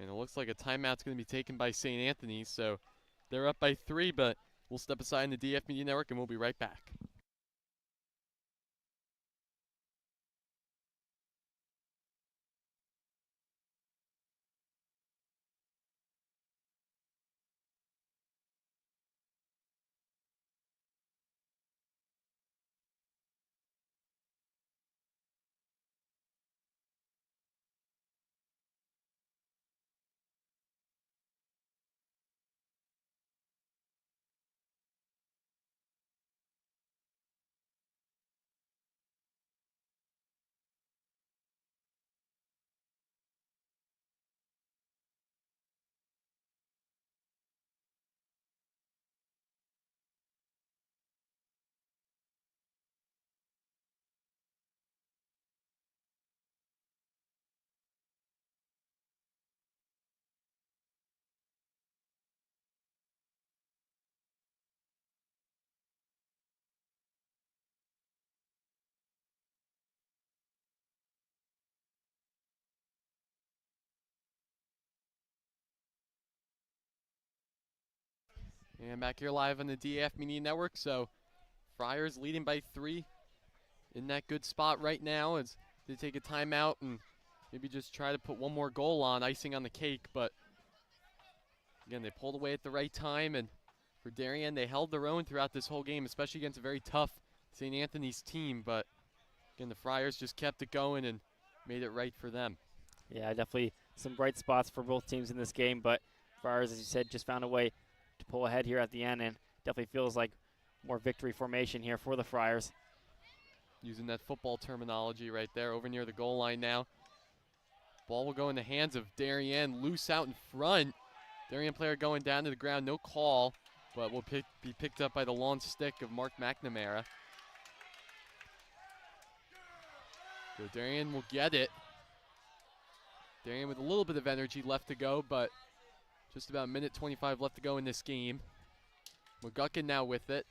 [SPEAKER 1] And it looks like a timeout's going to be taken by St. Anthony's, so they're up by 3, but we'll step aside in the DAF Media Network and we'll be right back. And back here live on the DAF Media Network. So Friars leading by 3 in that good spot right now as they take a timeout and maybe just try to put one more goal on, icing on the cake. But again, they pulled away at the right time, and for Darien, they held their own throughout this whole game, especially against a very tough St. Anthony's team. But again, the Friars just kept it going and made it right for them.
[SPEAKER 2] Yeah, definitely some bright spots for both teams in this game, but Friars, as you said, just found a way to pull ahead here at the end, and definitely feels like more victory formation here for the Friars.
[SPEAKER 1] Using that football terminology right there, over near the goal line now. Ball will go in the hands of Darien, loose out in front. Darien player going down to the ground, no call, but will be picked up by the long stick of Mark McNamara. So Darien will get it. Darien with a little bit of energy left to go, but just about a minute 25 left to go in this game. McGuckin now with it,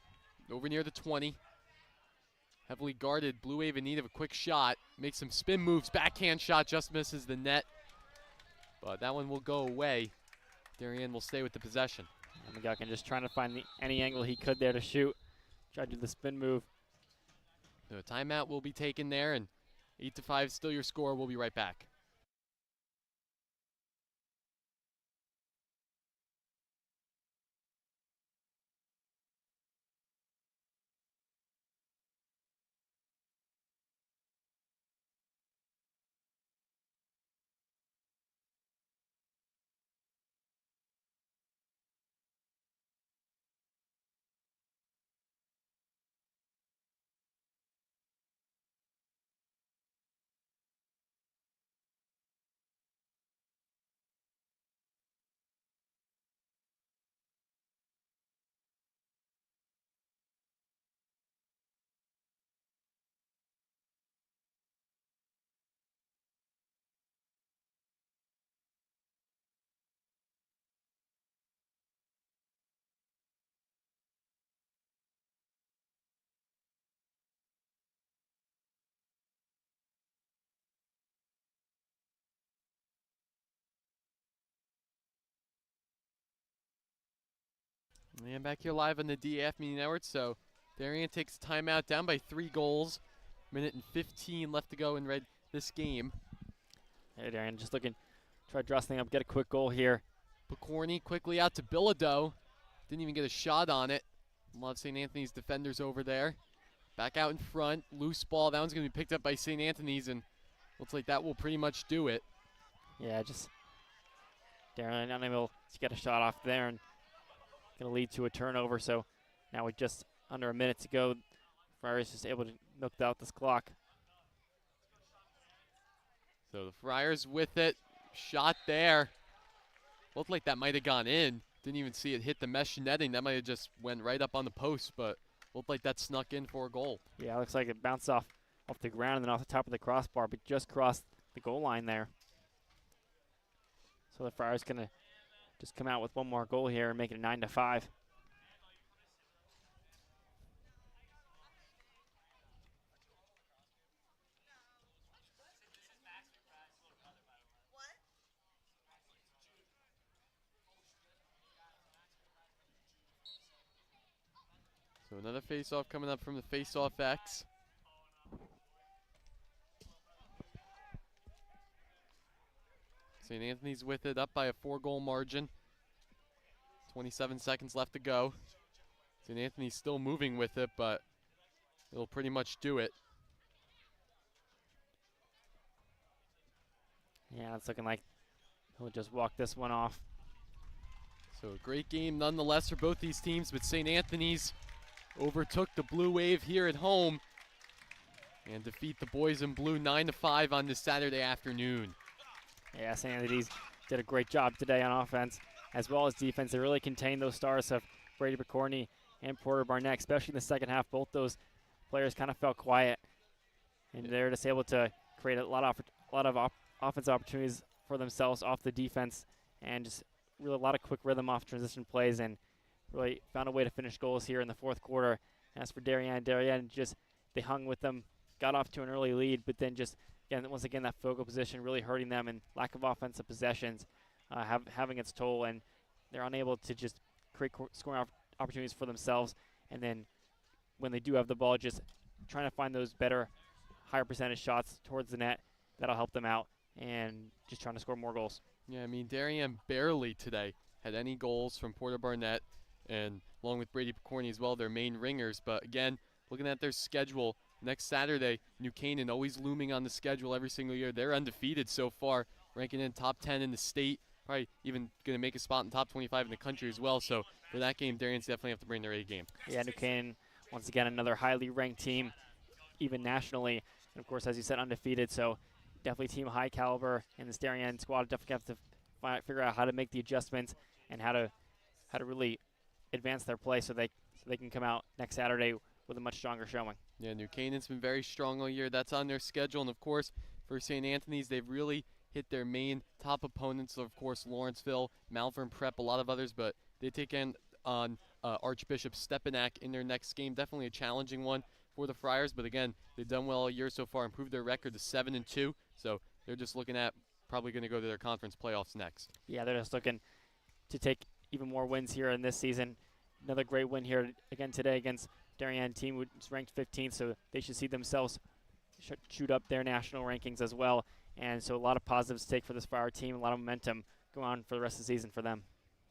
[SPEAKER 1] over near the 20. Heavily guarded, Blue Wave in need of a quick shot. Makes some spin moves, backhand shot, just misses the net. But that one will go away. Darien will stay with the possession.
[SPEAKER 2] And McGuckin just trying to find any angle he could there to shoot. Try to do the spin move.
[SPEAKER 1] So a timeout will be taken there, and 8-5 still your score. We'll be right back. And back here live on the DAF Media Network. So Darien takes a timeout, down by 3 goals. Minute and 15 left to go in this game.
[SPEAKER 2] Hey, Darien just looking, try to draw something up, get a quick goal here.
[SPEAKER 1] Picorni quickly out to Bilodeau. Didn't even get a shot on it. A lot of St. Anthony's defenders over there. Back out in front, loose ball. That one's going to be picked up by St. Anthony's, and looks like that will pretty much do it.
[SPEAKER 2] Yeah, just Darien unable to get a shot off there, and going to lead to a turnover. So now with just under a minute to go, Friars just able to milk out this clock.
[SPEAKER 1] So the Friars with it. Shot there. Looked like that might have gone in. Didn't even see it hit the mesh netting. That might have just went right up on the post, but looked like that snuck in for a goal.
[SPEAKER 2] Yeah, looks like it bounced off the ground and then off the top of the crossbar, but just crossed the goal line there. So the Friars going to just come out with one more goal here and make it 9-5.
[SPEAKER 1] So another face-off coming up from the face-off X. St. Anthony's with it, up by a 4-goal margin. 27 seconds left to go. St. Anthony's still moving with it, but it'll pretty much do it.
[SPEAKER 2] Yeah, it's looking like he'll just walk this one off.
[SPEAKER 1] So a great game nonetheless for both these teams, but St. Anthony's overtook the Blue Wave here at home and defeat the boys in blue 9-5 on this Saturday afternoon.
[SPEAKER 2] Yeah, St. Anthony's did a great job today on offense as well as defense. They really contained those stars of Brady Picorni and Porter Barnett, especially in the second half. Both those players kind of felt quiet, and they're just able to create a lot of offense opportunities for themselves off the defense, and just really a lot of quick rhythm off transition plays, and really found a way to finish goals here in the fourth quarter. As for Darien just, they hung with them, got off to an early lead, but then just, once again, that field goal position really hurting them, and lack of offensive possessions having its toll, and they're unable to just create scoring opportunities for themselves, and then when they do have the ball, just trying to find those better, higher percentage shots towards the net that'll help them out, and just trying to score more goals.
[SPEAKER 1] Yeah, I mean, Darien barely today had any goals from Porter Barnett, and along with Brady Picorni as well, their main ringers. But again, looking at their schedule, next Saturday, New Canaan always looming on the schedule every single year. They're undefeated so far, ranking in top 10 in the state, probably even going to make a spot in top 25 in the country as well. So for that game, Darien's definitely have to bring their A game.
[SPEAKER 2] Yeah, New Canaan, once again, another highly ranked team, even nationally. And of course, as you said, undefeated. So definitely team high caliber, and this Darien squad definitely have to figure out how to make the adjustments and how to really advance their play so they can come out next Saturday with a much stronger showing.
[SPEAKER 1] Yeah, New Canaan's been very strong all year. That's on their schedule. And of course, for St. Anthony's, they've really hit their main top opponents. Of course, Lawrenceville, Malvern Prep, a lot of others, but they take in on Archbishop Stepanak in their next game. Definitely a challenging one for the Friars, but again, they've done well all year so far, improved their record to 7-2. So they're just looking at probably going to go to their conference playoffs next.
[SPEAKER 2] Yeah, they're just looking to take even more wins here in this season. Another great win here again today against Darien team, which is ranked 15th, so they should see themselves shoot up their national rankings as well. And so a lot of positives to take for this Friar team, a lot of momentum going on for the rest of the season for them.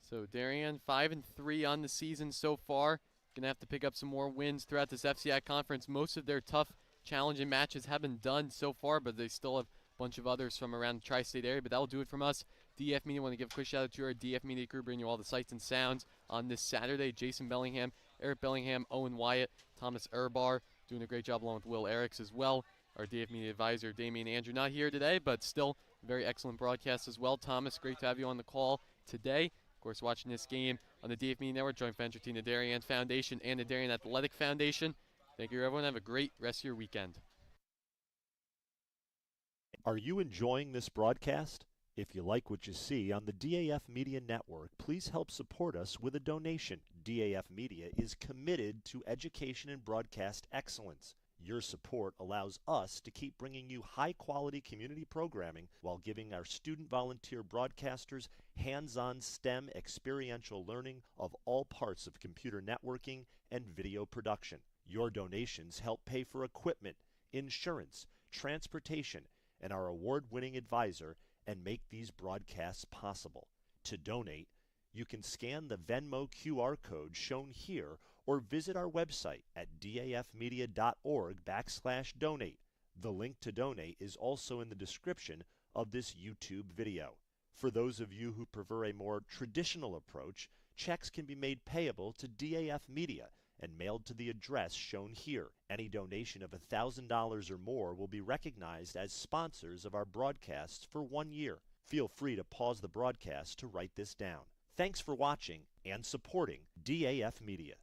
[SPEAKER 1] So Darien 5-3 on the season so far. Going to have to pick up some more wins throughout this FCI conference. Most of their tough, challenging matches have been done so far, but they still have a bunch of others from around the tri-state area. But that'll do it from us. DAF Media, want to give a quick shout out to our DAF Media crew, bringing you all the sights and sounds on this Saturday. Jason Bellingham, Eric Bellingham, Owen Wyatt, Thomas Urbar, doing a great job along with Will Eriks as well. Our DAF Media advisor, Damian Andrew, not here today, but still a very excellent broadcast as well. Thomas, great to have you on the call today. Of course, watching this game on the DAF Media Network, joint venture team, the Darien Foundation and the Darien Athletic Foundation. Thank you, everyone. Have a great rest of your weekend.
[SPEAKER 12] Are you enjoying this broadcast? If you like what you see on the DAF Media Network, please help support us with a donation. DAF Media is committed to education and broadcast excellence. Your support allows us to keep bringing you high-quality community programming while giving our student volunteer broadcasters hands-on STEM experiential learning of all parts of computer networking and video production. Your donations help pay for equipment, insurance, transportation, and our award-winning advisor, and make these broadcasts possible. To donate, you can scan the Venmo QR code shown here or visit our website at dafmedia.org/donate. The link to donate is also in the description of this YouTube video. For those of you who prefer a more traditional approach, checks can be made payable to DAF Media and mailed to the address shown here. Any donation of $1,000 or more will be recognized as sponsors of our broadcasts for 1 year. Feel free to pause the broadcast to write this down. Thanks for watching and supporting DAF Media.